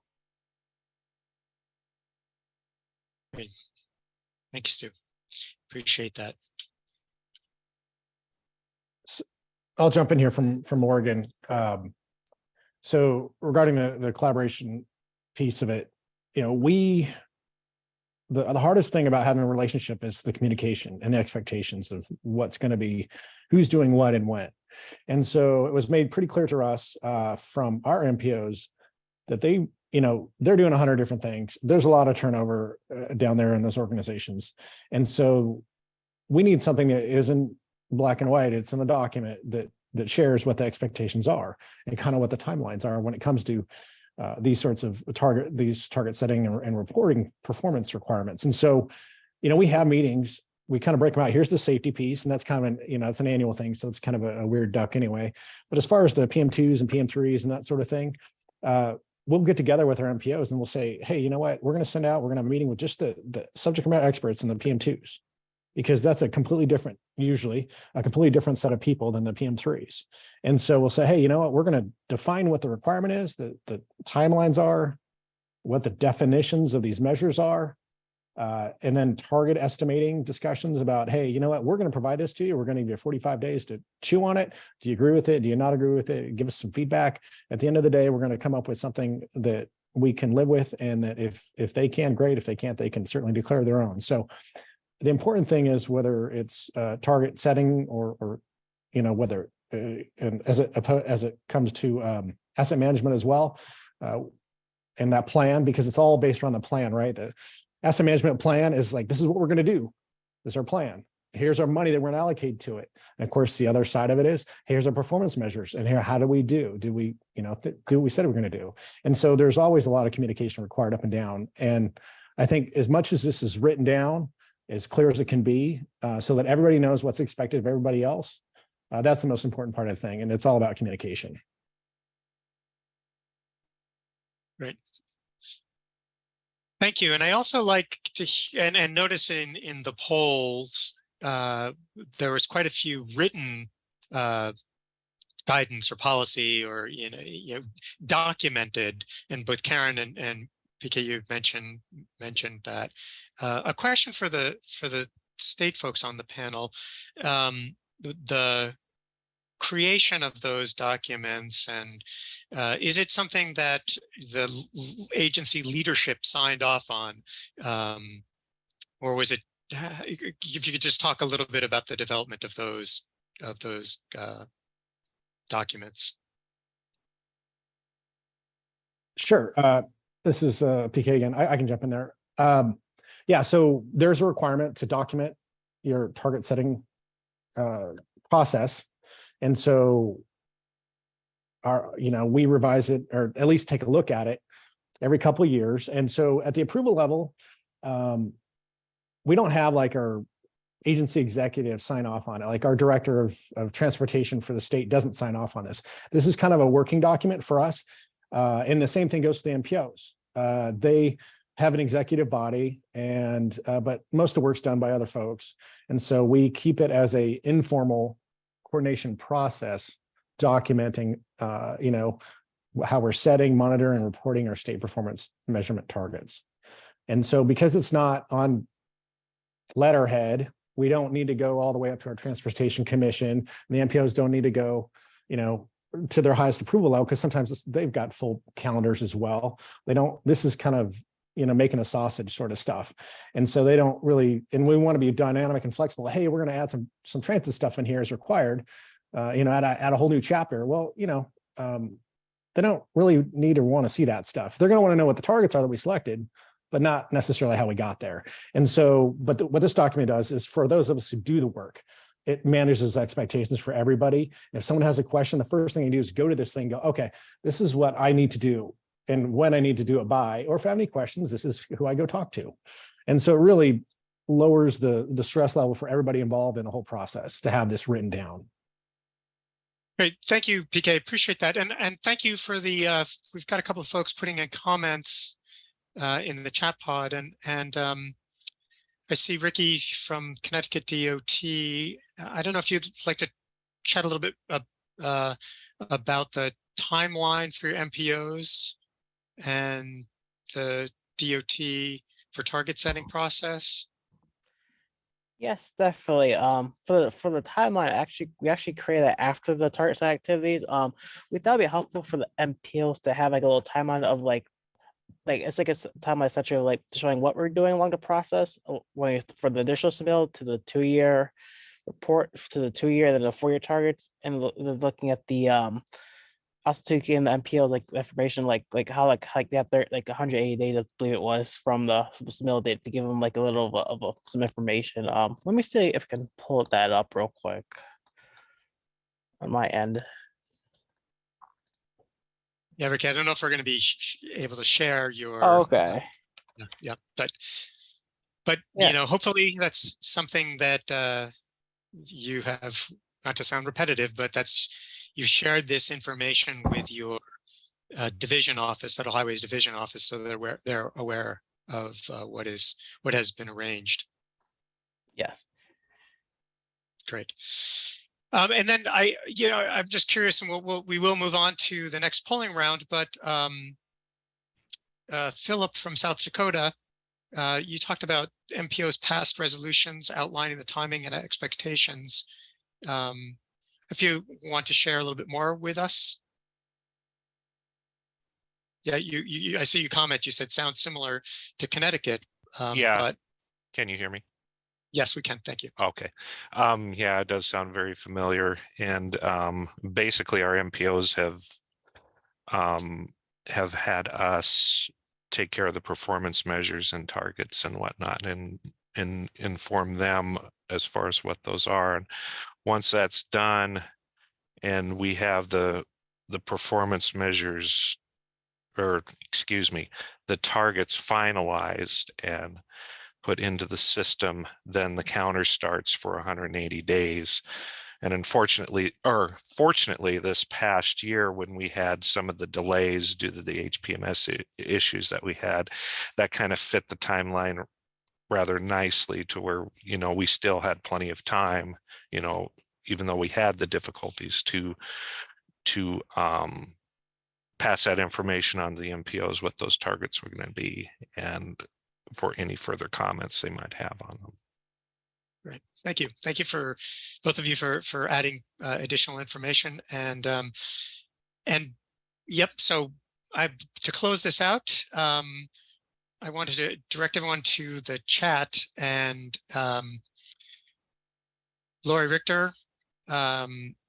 Great. Thank you, Stu. Appreciate that. So I'll jump in here from Oregon. So regarding the collaboration piece of it, the hardest thing about having a relationship is the communication and the expectations of what's going to be, who's doing what and when. And so it was made pretty clear to us from our MPOs that they're doing 100 different things. There's a lot of turnover down there in those organizations. And so we need something that isn't black and white. It's in a document that shares what the expectations are and kind of what the timelines are when it comes to these sorts of target setting and reporting performance requirements. And so, we have meetings, we kind of break them out. Here's the safety piece, and that's kind of it's an annual thing. So it's kind of a weird duck anyway. But as far as the PM2s and PM3s and that sort of thing, we'll get together with our MPOs and we'll say, hey, you know what, we're going to have a meeting with just the subject matter experts in the PM2s, because that's usually a completely different set of people than the PM3s. And so we'll say, hey, you know what, we're going to define what the requirement is, the timelines are, what the definitions of these measures are, and then target estimating discussions about, hey, you know what, we're going to provide this to you. We're going to give you 45 days to chew on it. Do you agree with it? Do you not agree with it? Give us some feedback. At the end of the day, we're going to come up with something that we can live with, and that if they can, great. If they can't, they can certainly declare their own. So the important thing is whether it's target setting or whether and as it comes to asset management as well, and that plan, because it's all based around the plan, right? The asset management plan is like, this is what we're going to do. This is our plan. Here's our money that we're going to allocate to it. And of course, the other side of it is, here's our performance measures. And here, how do we do? Do we, do what we said we're going to do? And so there's always a lot of communication required up and down. And I think as much as this is written down, as clear as it can be, so that everybody knows what's expected of everybody else, that's the most important part of the thing. And it's all about communication. Great. Thank you. And I also like to and notice in the polls, there was quite a few written guidance or policy or documented, and both Karen and PK, you've mentioned that. A question for the state folks on the panel: the creation of those documents, and is it something that the agency leadership signed off on, or was it? If you could just talk a little bit about the development of those documents. Sure. This is PK again. I can jump in there. Yeah, so there's a requirement to document your target setting process. And so we revise it, or at least take a look at it every couple of years. And so at the approval level, we don't have like our agency executive sign off on it. Like our director of transportation for the state doesn't sign off on this. This is kind of a working document for us. And the same thing goes to the MPOs. They have an executive body, and but most of the work's done by other folks. And so we keep it as a informal coordination process, documenting, how we're setting, monitoring, and reporting our state performance measurement targets. And so because it's not on letterhead, We don't need to go all the way up to our Transportation Commission. The MPOs don't need to go, to their highest approval level, because sometimes they've got full calendars as well. They don't, this is kind of, making a sausage sort of stuff. And so they don't really, and we want to be dynamic and flexible. Hey, we're going to add some transit stuff in here as required, add a whole new chapter. Well, they don't really need or want to see that stuff. They're going to want to know what the targets are that we selected, but not necessarily how we got there. And so, but what this document does is for those of us who do the work, it manages expectations for everybody. And if someone has a question, the first thing you do is go to this thing, go, okay, this is what I need to do and when I need to do it by, or if I have any questions, this is who I go talk to. And so it really lowers the stress level for everybody involved in the whole process to have this written down. Great, thank you, PK. Appreciate that, and thank you for the. We've got a couple of folks putting in comments in the chat pod, and I see Ricky from Connecticut DOT. I don't know if you'd like to chat a little bit about the timeline for your MPOs and the DOT for target setting process. Yes, definitely. For the timeline, we actually created that after the target set activities. We thought it'd be helpful for the MPOs to have like a little timeline of like it's like a timeline essentially like showing what we're doing along the process for the initial submittal to the 2-year report to the 2-year and then the 4-year targets, and looking at the also taking the MPOs like information like how they have their like 180 days, I believe it was, from the submittal date to give them like a little of some information. Let me see if I can pull that up real quick on my end. Yeah, Ricky, I don't know if we're going to be able to share your. Oh, okay. Yeah, but yeah. Hopefully that's something that you have, not to sound repetitive, but you shared this information with your division office, Federal Highways Division Office, so they're aware of what has been arranged. Yes. Great. And then I'm just curious, and we will move on to the next polling round. But Philip from South Dakota, you talked about MPO's past resolutions outlining the timing and expectations. If you want to share a little bit more with us. Yeah, I see you comment. You said sounds similar to Connecticut. Yeah. But can you hear me? Yes, we can. Thank you. Okay. Yeah, it does sound very familiar. And basically our MPOs have had us take care of the performance measures and targets and whatnot, and inform them as far as what those are. And once that's done and we have the performance measures, or excuse me, the targets finalized and put into the system, then the counter starts for 180 days. And fortunately, this past year, when we had some of the delays due to the HPMS issues that we had, that kind of fit the timeline rather nicely to where, we still had plenty of time, even though we had the difficulties to pass that information on to the MPOs, what those targets were going to be, and for any further comments they might have on them. Great, thank you. Thank you for both of you for adding additional information. And yep, so to close this out, I wanted to direct everyone to the chat, and Lori Richter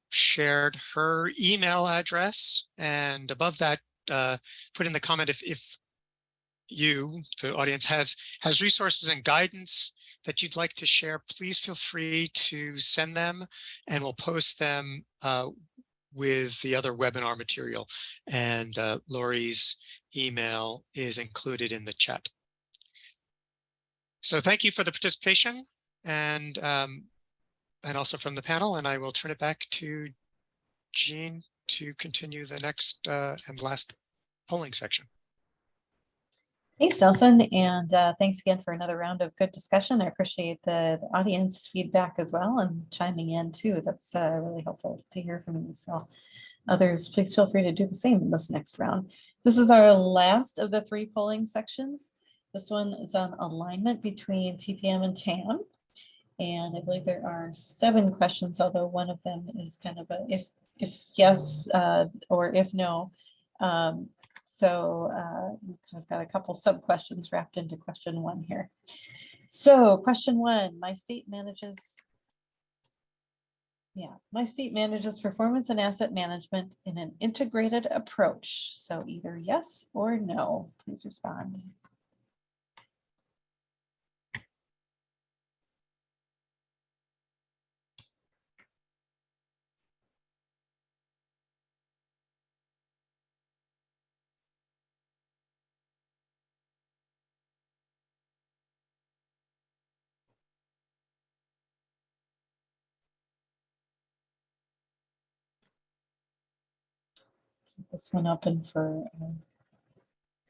shared her email address, and above that put in the comment if you, the audience, has resources and guidance that you'd like to share, please feel free to send them, and we'll post them with the other webinar material. And Lori's email is included in the chat. So thank you for the participation, and also from the panel, and I will turn it back to Jean to continue the next and last polling section. Thanks, Nelson, and thanks again for another round of good discussion. I appreciate the audience feedback as well, and chiming in too. That's really helpful to hear from you. So others, please feel free to do the same in this next round. This is our last of the 3 polling sections. This one is on alignment between TPM and TAM. And I believe there are 7 questions, although one of them is kind of a if yes or if no. We've kind of got a couple sub questions wrapped into question 1 here. So question 1, my state manages performance and asset management in an integrated approach. So either yes or no, please respond. Keep this one open for a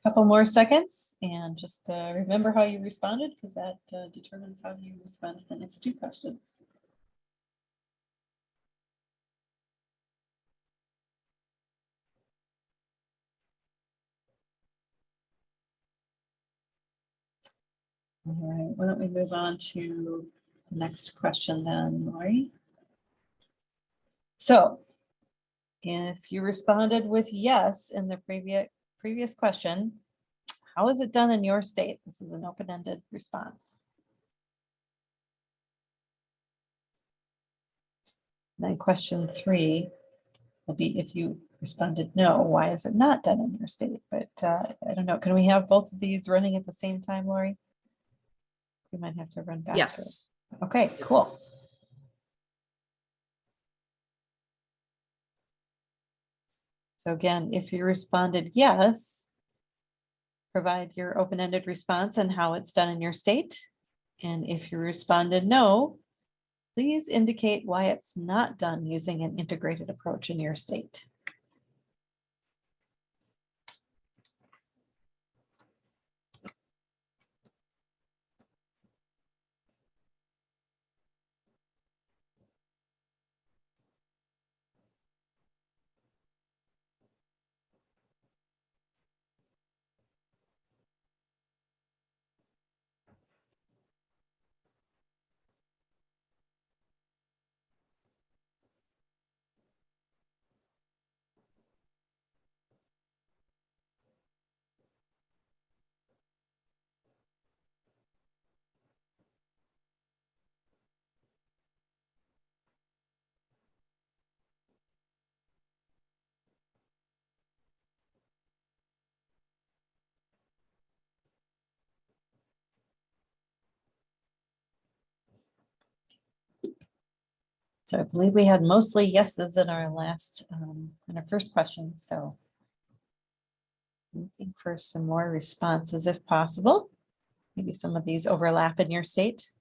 couple more seconds, and just remember how you responded, because that determines how you respond to the next 2 questions. All right, why don't we move on to the next question then, Lori? So if you responded with yes in the previous question, how is it done in your state? This is an open-ended response. Then question 3 will be if you responded no, why is it not done in your state? But I don't know, can we have both of these running at the same time, Lori? We might have to run back. Yes. Okay, cool. So again, if you responded yes, provide your open-ended response and how it's done in your state. And if you responded no, please indicate why it's not done using an integrated approach in your state. So I believe we had mostly yeses in our first question. So looking for some more responses if possible. Maybe some of these overlap in your state.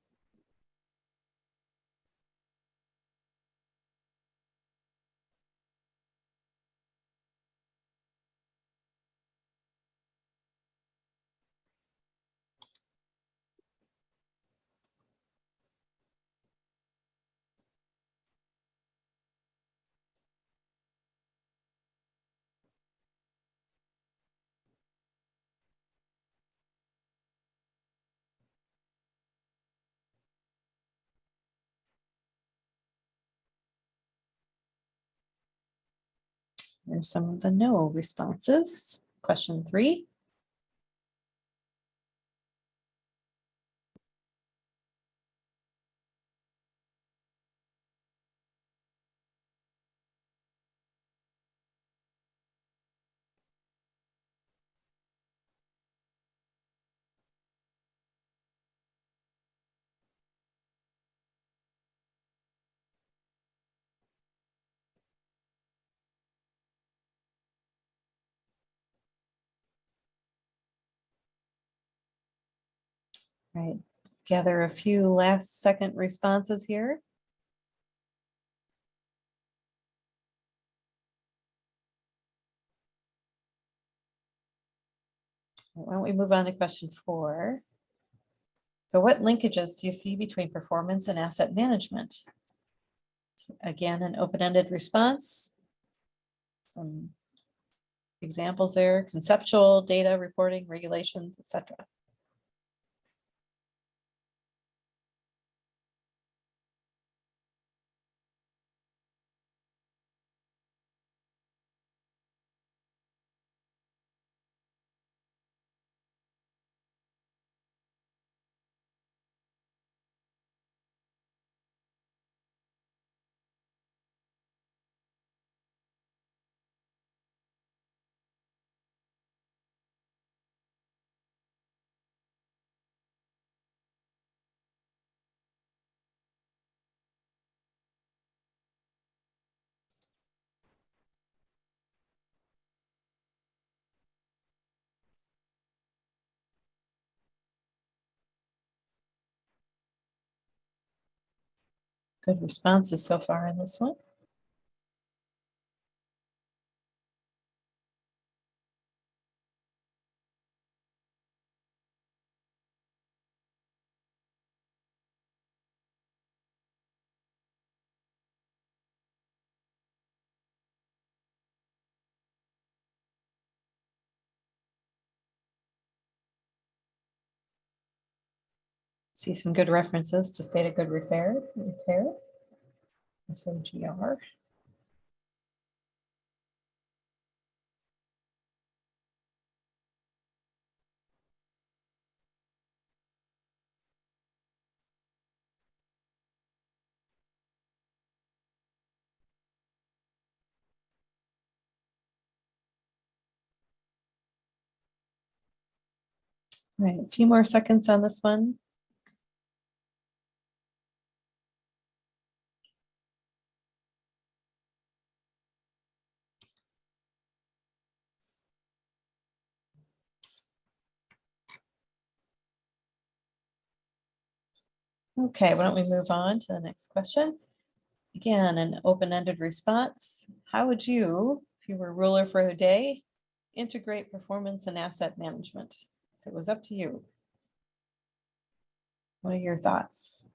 There's some of the no responses. Question 3. Right, gather a few last second responses here. Why don't we move on to question 4? So what linkages do you see between performance and asset management? Again, an open-ended response. Some examples there: conceptual, data, reporting, regulations, etc. Good responses so far in this one. See some good references to state a good repair. SOGR. All right, a few more seconds on this one. Okay, why don't we move on to the next question? Again, an open-ended response. How would you, if you were ruler for a day, integrate performance and asset management? If it was up to you. What are your thoughts?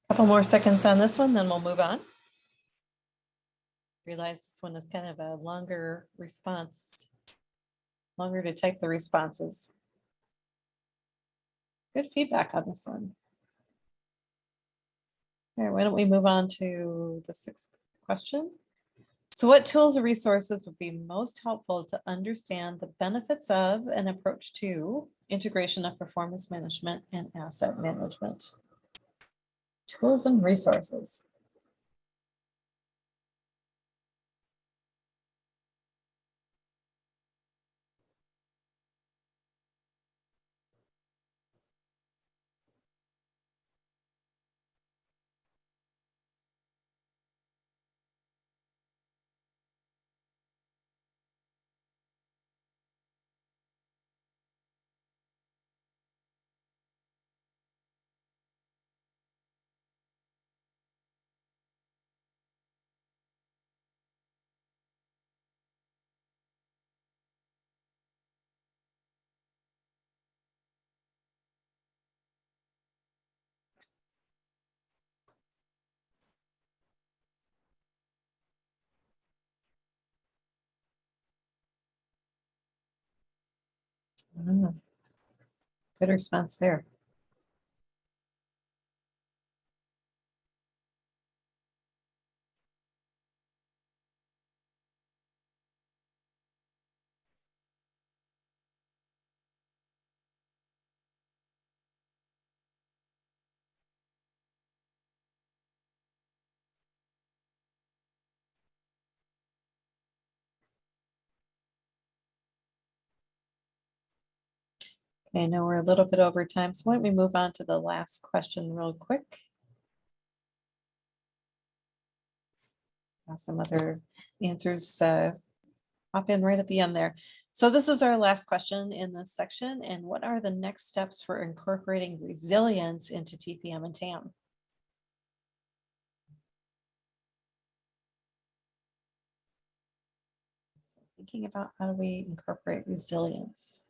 Couple more seconds on this one, then we'll move on. Realize this one is kind of a longer response, longer to type the responses. Good feedback on this one. All right, why don't we move on to the sixth question? So what tools or resources would be most helpful to understand the benefits of an approach to integration of performance management and asset management? Tools and resources. Good response there. I know we're a little bit over time, so why don't we move on to the last question real quick? Some other answers pop in right at the end there. So this is our last question in this section. And what are the next steps for incorporating resilience into TPM and TAM? So thinking about how do we incorporate resilience?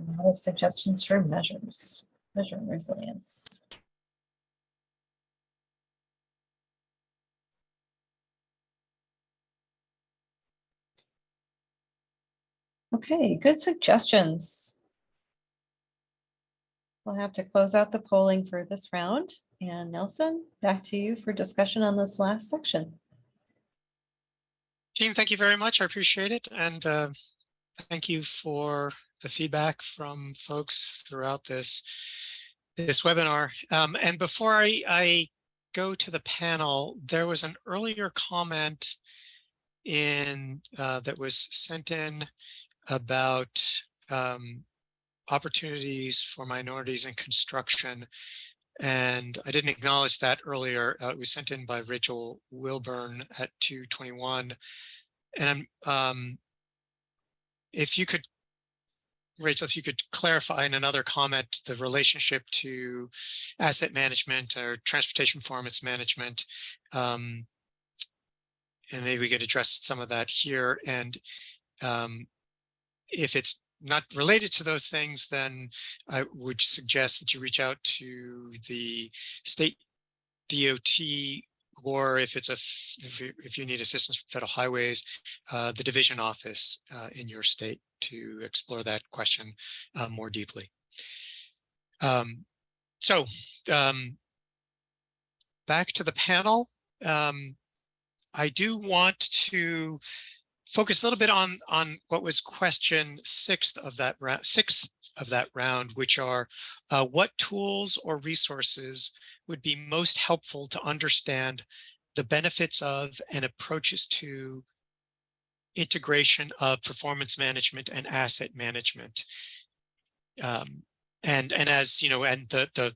A lot of suggestions for measuring resilience. Okay, good suggestions. We'll have to close out the polling for this round. And Nelson, back to you for discussion on this last section. Jean, thank you very much. I appreciate it. And thank you for the feedback from folks throughout this webinar. And before I go to the panel, there was an earlier comment that was sent in about opportunities for minorities in construction. And I didn't acknowledge that earlier. It was sent in by Rachel Wilburn at 2:21. And if you could, Rachel, if you could clarify in another comment the relationship to asset management or transportation performance management, and maybe we could address some of that here. And if it's not related to those things, then I would suggest that you reach out to the state DOT, or if you need assistance from Federal Highways, the division office in your state to explore that question more deeply. So back to the panel. I do want to focus a little bit on what was question 6 of that round, which are what tools or resources would be most helpful to understand the benefits of and approaches to integration of performance management and asset management. And as you know, and the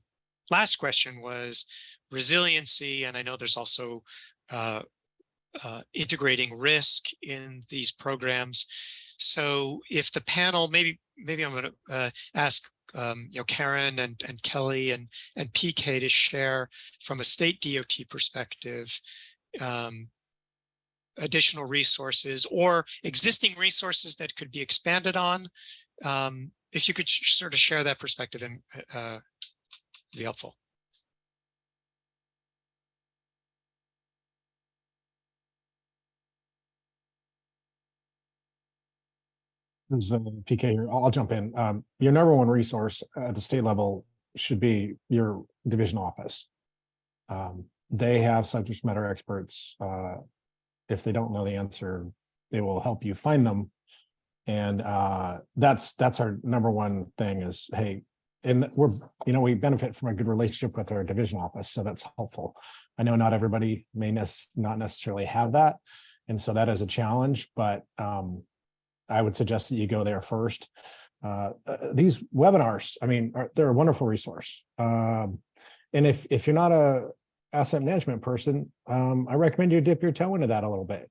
last question was resiliency, and I know there's also integrating risk in these programs. So if the panel, maybe I'm going to ask Karen and Kelly and PK to share from a state DOT perspective additional resources or existing resources that could be expanded on. If you could sort of share that perspective, and be helpful. This is PK here. I'll jump in. Your number one resource at the state level should be your division office. They have subject matter experts. If they don't know the answer, they will help you find them. And that's our number one thing is, hey, and we benefit from a good relationship with our division office, so that's helpful. I know not everybody may not necessarily have that, and so that is a challenge, but I would suggest that you go there first. These webinars, I mean, they're a wonderful resource. And if you're not asset management person, I recommend you dip your toe into that a little bit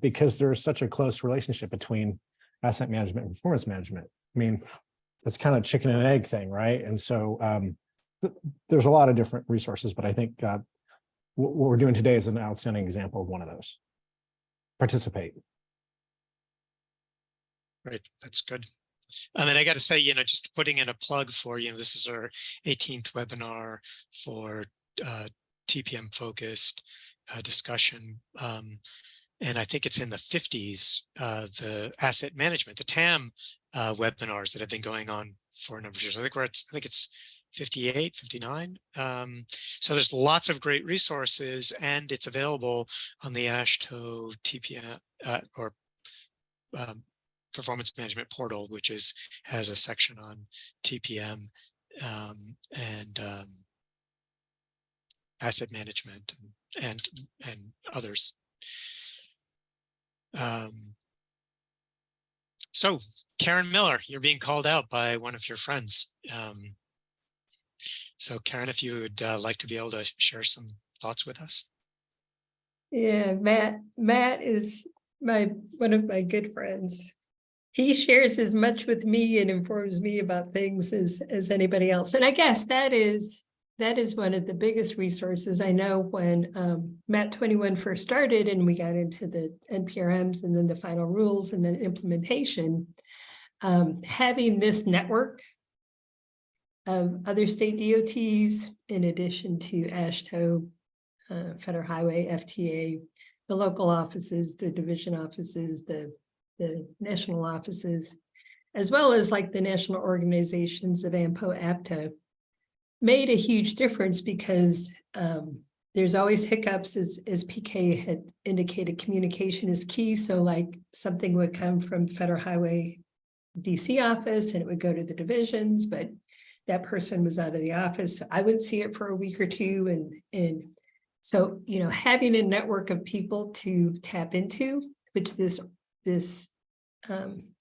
because there's such a close relationship between asset management and performance management. I mean, it's kind of chicken and egg thing, right? And so there's a lot of different resources, but I think what we're doing today is an outstanding example of one of those. Participate. Right, that's good. And I got to say, just putting in a plug for, this is our 18th webinar for TPM focused discussion. And I think it's in the 50s, the asset management, the TAM webinars that have been going on for a number of years. I think it's 58, 59. So there's lots of great resources, and it's available on the AASHTO TPM or performance management portal, which has a section on TPM and asset management and others. So Karen Miller, you're being called out by one of your friends. So Karen, if you would like to be able to share some thoughts with us. Yeah, Matt is one of my good friends. He shares as much with me and informs me about things as anybody else. And I guess that is one of the biggest resources. I know when MAT 21 first started and we got into the NPRMs and then the final rules and then implementation, having this network of other state DOTs, in addition to AASHTO, Federal Highway, FTA, the local offices, the division offices, the national offices, as well as like the national organizations of AMPO, APTA, made a huge difference because there's always hiccups, as PK had indicated. Communication is key. So like something would come from Federal Highway DC office and it would go to the divisions, but that person was out of the office. So I wouldn't see it for a week or two. And so, having a network of people to tap into, which this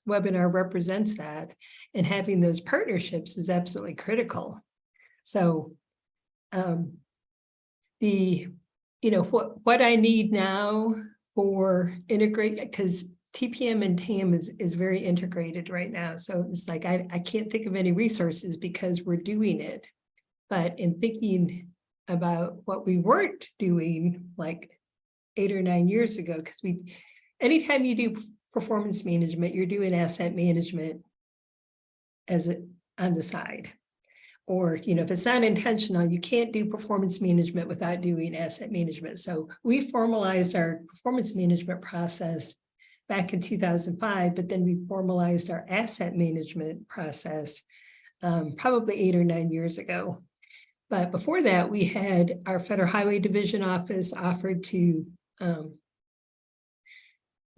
webinar represents that, and having those partnerships is absolutely critical. So what I need now for integrate, because TPM and TAM is very integrated right now. So it's like I can't think of any resources because we're doing it. But in thinking about what we weren't doing like 8 or 9 years ago, because anytime you do performance management, you're doing asset management on the side. Or, if it's not intentional, you can't do performance management without doing asset management. So we formalized our performance management process back in 2005, but then we formalized our asset management process probably 8 or 9 years ago. But before that, we had our Federal Highway Division office offered to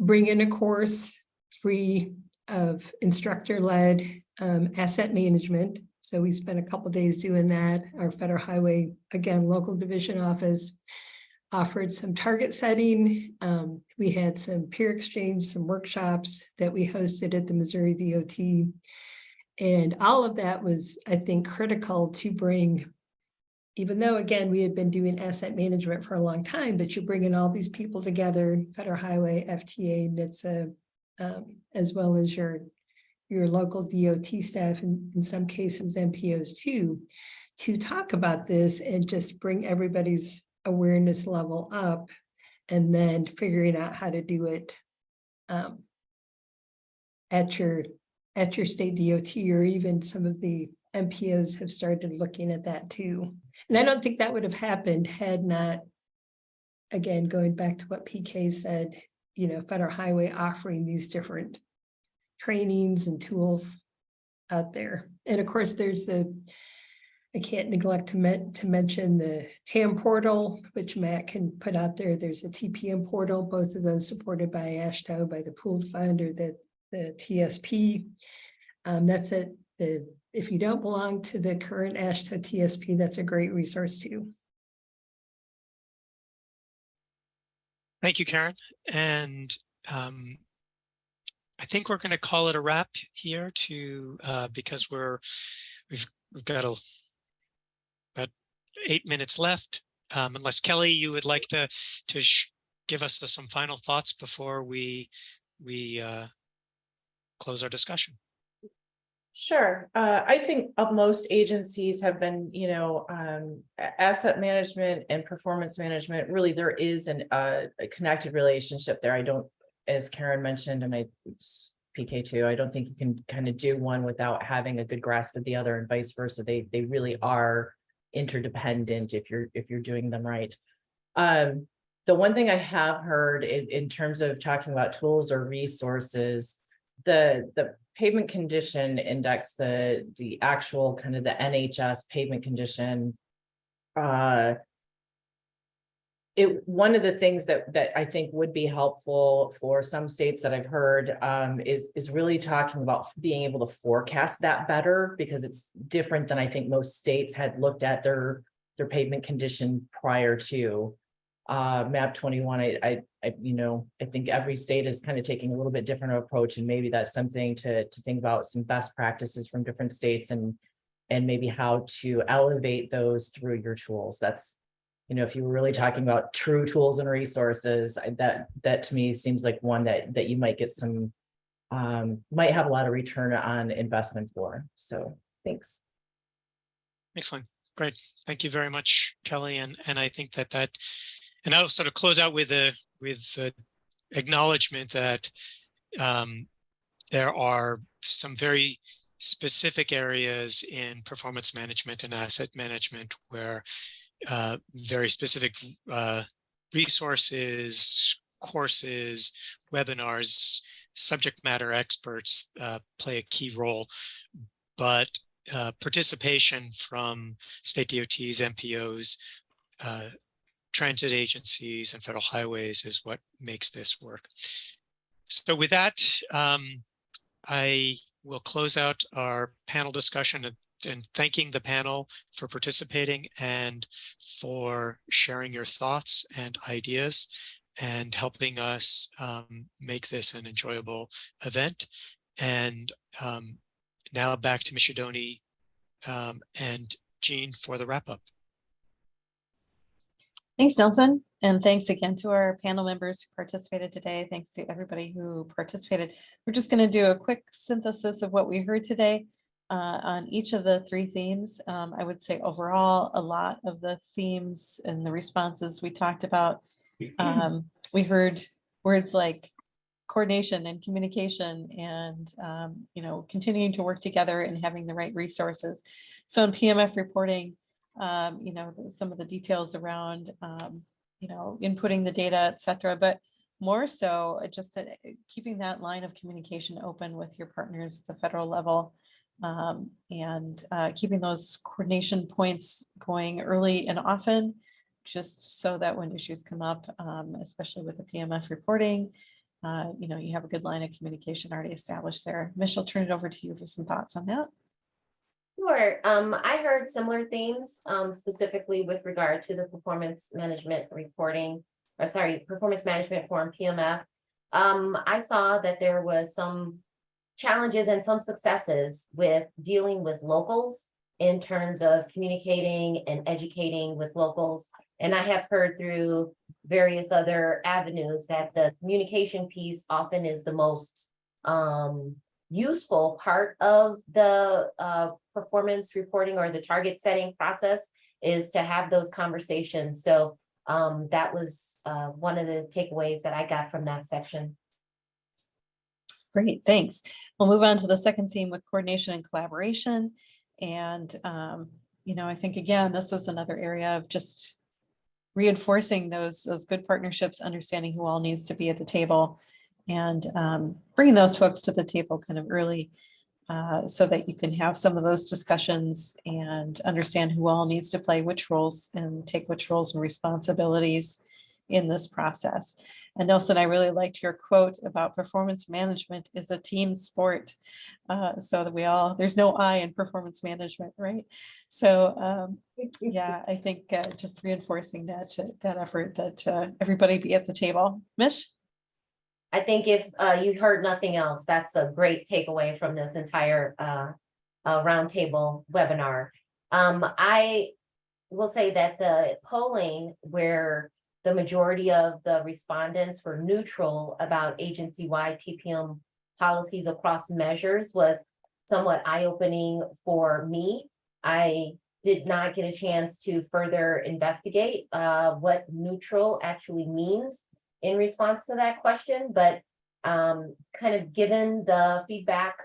bring in a course free of instructor-led asset management. So we spent a couple of days doing that. Our Federal Highway, again, local division office offered some target setting. We had some peer exchange, some workshops that we hosted at the Missouri DOT. And all of that was, I think, critical to bring, even though, again, we had been doing asset management for a long time, but you're bringing all these people together, Federal Highway, FTA, NHTSA, as well as your local DOT staff, and in some cases MPOs too, to talk about this and just bring everybody's awareness level up, and then figuring out how to do it at your state DOT, or even some of the MPOs have started looking at that too. And I don't think that would have happened had not, again, going back to what PK said, Federal Highway offering these different trainings and tools out there. And of course, there's I can't neglect to mention the TAM portal, which Matt can put out there. There's a TPM portal, both of those supported by AASHTO, by the pooled fund or the TSP. That's it. If you don't belong to the current AASHTO TSP, that's a great resource too. Thank you, Karen. And I think we're going to call it a wrap here because we've got about 8 minutes left. unless Kelly, you would like to give us some final thoughts before we close our discussion. Sure. I think most agencies have been, asset management and performance management, really there is a connected relationship there. I don't, as Karen mentioned, and PK2, I don't think you can kind of do one without having a good grasp of the other, and vice versa. They really are interdependent if you're doing them right. The one thing I have heard in terms of talking about tools or resources, the pavement condition index, the actual kind of the NHS pavement condition, one of the things that I think would be helpful for some states that I've heard is really talking about being able to forecast that better, because it's different than I think most states had looked at their pavement condition prior to map 21. I think every state is kind of taking a little bit different approach, and maybe that's something to think about, some best practices from different states, and maybe how to elevate those through your tools. That's, if you were really talking about true tools and resources, that to me seems like one that you might get some, might have a lot of return on investment for. So thanks. Excellent. Great. Thank you very much, Kelly. And I think and I'll sort of close out with the acknowledgement that there are some very specific areas in performance management and asset management where very specific resources, courses, webinars, subject matter experts play a key role, but participation from state DOTs, MPOs, transit agencies, and federal highways is what makes this work. So with that, I will close out our panel discussion and thanking the panel for participating and for sharing your thoughts and ideas and helping us make this an enjoyable event. And now back to Mishidoni and Jean for the wrap up. Thanks, Nelson. And thanks again to our panel members who participated today. Thanks to everybody who participated. We're just going to do a quick synthesis of what we heard today on each of the three themes. I would say overall, a lot of the themes and the responses we talked about, we heard words like coordination and communication and, continuing to work together and having the right resources. So in PMF reporting, some of the details around, inputting the data, et cetera, but more so just keeping that line of communication open with your partners at the federal level, and keeping those coordination points going early and often, just so that when issues come up, especially with the PMF reporting, you have a good line of communication already established there. Mish, I'll turn it over to you for some thoughts on that. Sure. I heard similar themes, specifically with regard to the performance management reporting, performance management form PMF. I saw that there was some challenges and some successes with dealing with locals in terms of communicating and educating with locals. And I have heard through various other avenues that the communication piece often is the most useful part of the performance reporting or the target setting process, is to have those conversations. So that was one of the takeaways that I got from that section. Great, thanks. We'll move on to the second theme with coordination and collaboration. And, I think, again, this was another area of just reinforcing those good partnerships, understanding who all needs to be at the table, and bringing those folks to the table kind of early, so that you can have some of those discussions and understand who all needs to play which roles and take which roles and responsibilities in this process. And Nelson, I really liked your quote about performance management is a team sport, so that there's no I in performance management, right? So yeah, I think just reinforcing that effort that everybody be at the table. Mish? I think if you heard nothing else, that's a great takeaway from this entire roundtable webinar. I will say that the polling where the majority of the respondents were neutral about agency-wide TPM policies across measures was somewhat eye-opening for me. I did not get a chance to further investigate what neutral actually means in response to that question, but kind of given the feedback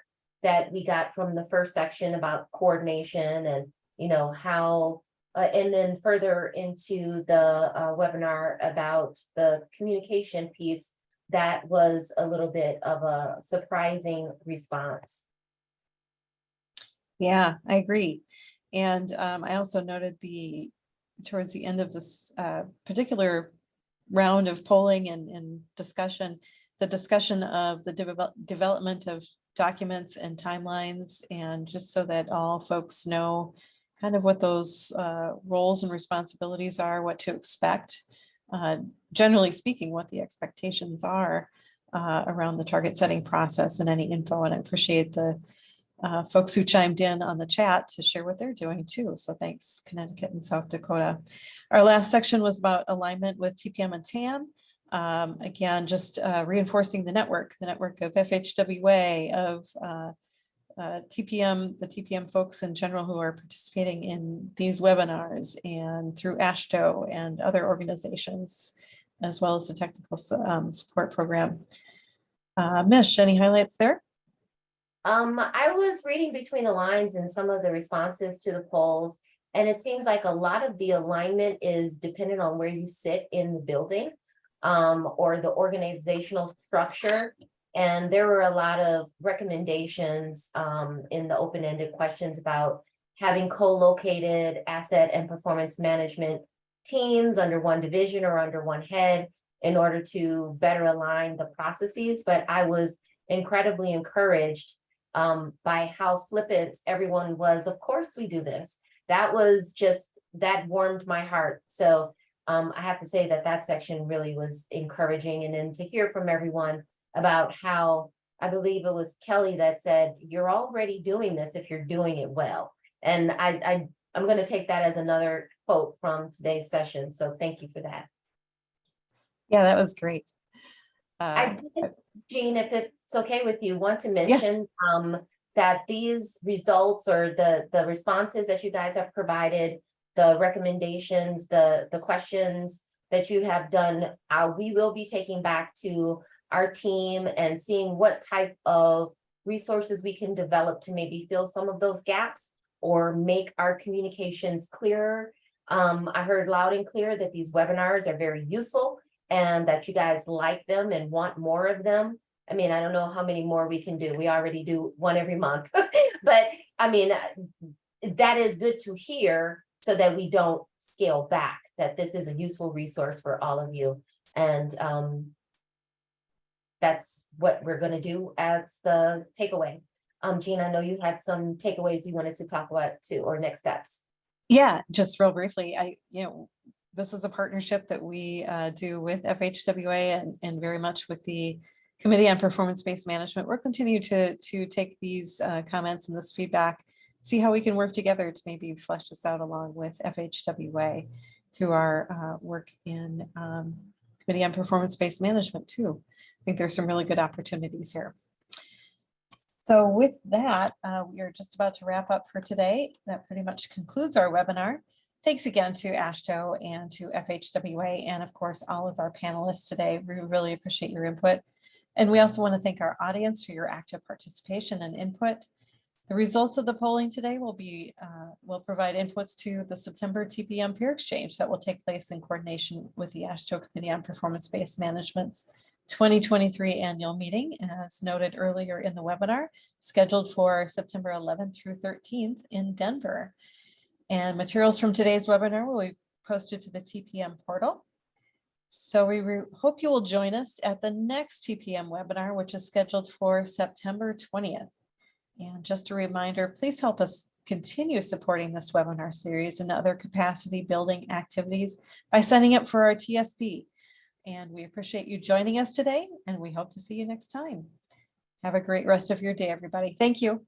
that we got from the first section about coordination and, you know, how, and then further into the webinar about the communication piece, that was a little bit of a surprising response. Yeah, I agree. And I also noted towards the end of this particular round of polling and discussion, the discussion of the development of documents and timelines, and just so that all folks know kind of what those roles and responsibilities are, what to expect. Generally speaking, what the expectations are around the target setting process and any info. And I appreciate the folks who chimed in on the chat to share what they're doing too. So thanks, Connecticut and South Dakota. Our last section was about alignment with TPM and TAM. Again, just reinforcing the network of FHWA, of TPM, the TPM folks in general who are participating in these webinars, and through AASHTO and other organizations, as well as the technical support program. Mish, any highlights there? I was reading between the lines in some of the responses to the polls, and it seems like a lot of the alignment is dependent on where you sit in the building or the organizational structure. And there were a lot of recommendations in the open-ended questions about having co-located asset and performance management teams under one division or under one head in order to better align the processes. But I was incredibly encouraged by how flippant everyone was. Of course we do this. That was just, that warmed my heart. So I have to say that section really was encouraging. And then to hear from everyone about how, I believe it was Kelly that said, you're already doing this if you're doing it well. And I'm going to take that as another quote from today's session. So thank you for that. Yeah, that was great. I did, Jean, if it's okay with you, want to mention that these results or the responses that you guys have provided, the recommendations, the questions that you have done, we will be taking back to our team and seeing what type of resources we can develop to maybe fill some of those gaps or make our communications clearer. I heard loud and clear that these webinars are very useful and that you guys like them and want more of them. I mean, I don't know how many more we can do. We already do one every month, but I mean, that is good to hear so that we don't scale back, that this is a useful resource for all of you. And that's what we're going to do as the takeaway. Jean, I know you had some takeaways you wanted to talk about too, or next steps. Yeah, just real briefly, this is a partnership that we do with FHWA and very much with the Committee on Performance-Based Management. We'll continue to take these comments and this feedback, see how we can work together to maybe flesh this out along with FHWA through our work in Committee on Performance-Based Management too. I think there's some really good opportunities here. So with that, we are just about to wrap up for today. That pretty much concludes our webinar. Thanks again to AASHTO and to FHWA, and of course, all of our panelists today. We really appreciate your input. And we also want to thank our audience for your active participation and input. The results of the polling today will provide inputs to the September TPM peer exchange that will take place in coordination with the AASHTO Committee on Performance-Based Management's 2023 annual meeting, as noted earlier in the webinar, scheduled for September 11th through 13th in Denver. And materials from today's webinar will be posted to the TPM portal. So we hope you will join us at the next TPM webinar, which is scheduled for September 20th. And just a reminder, please help us continue supporting this webinar series and other capacity building activities by signing up for our TSP. And we appreciate you joining us today, and we hope to see you next time. Have a great rest of your day, everybody. Thank you.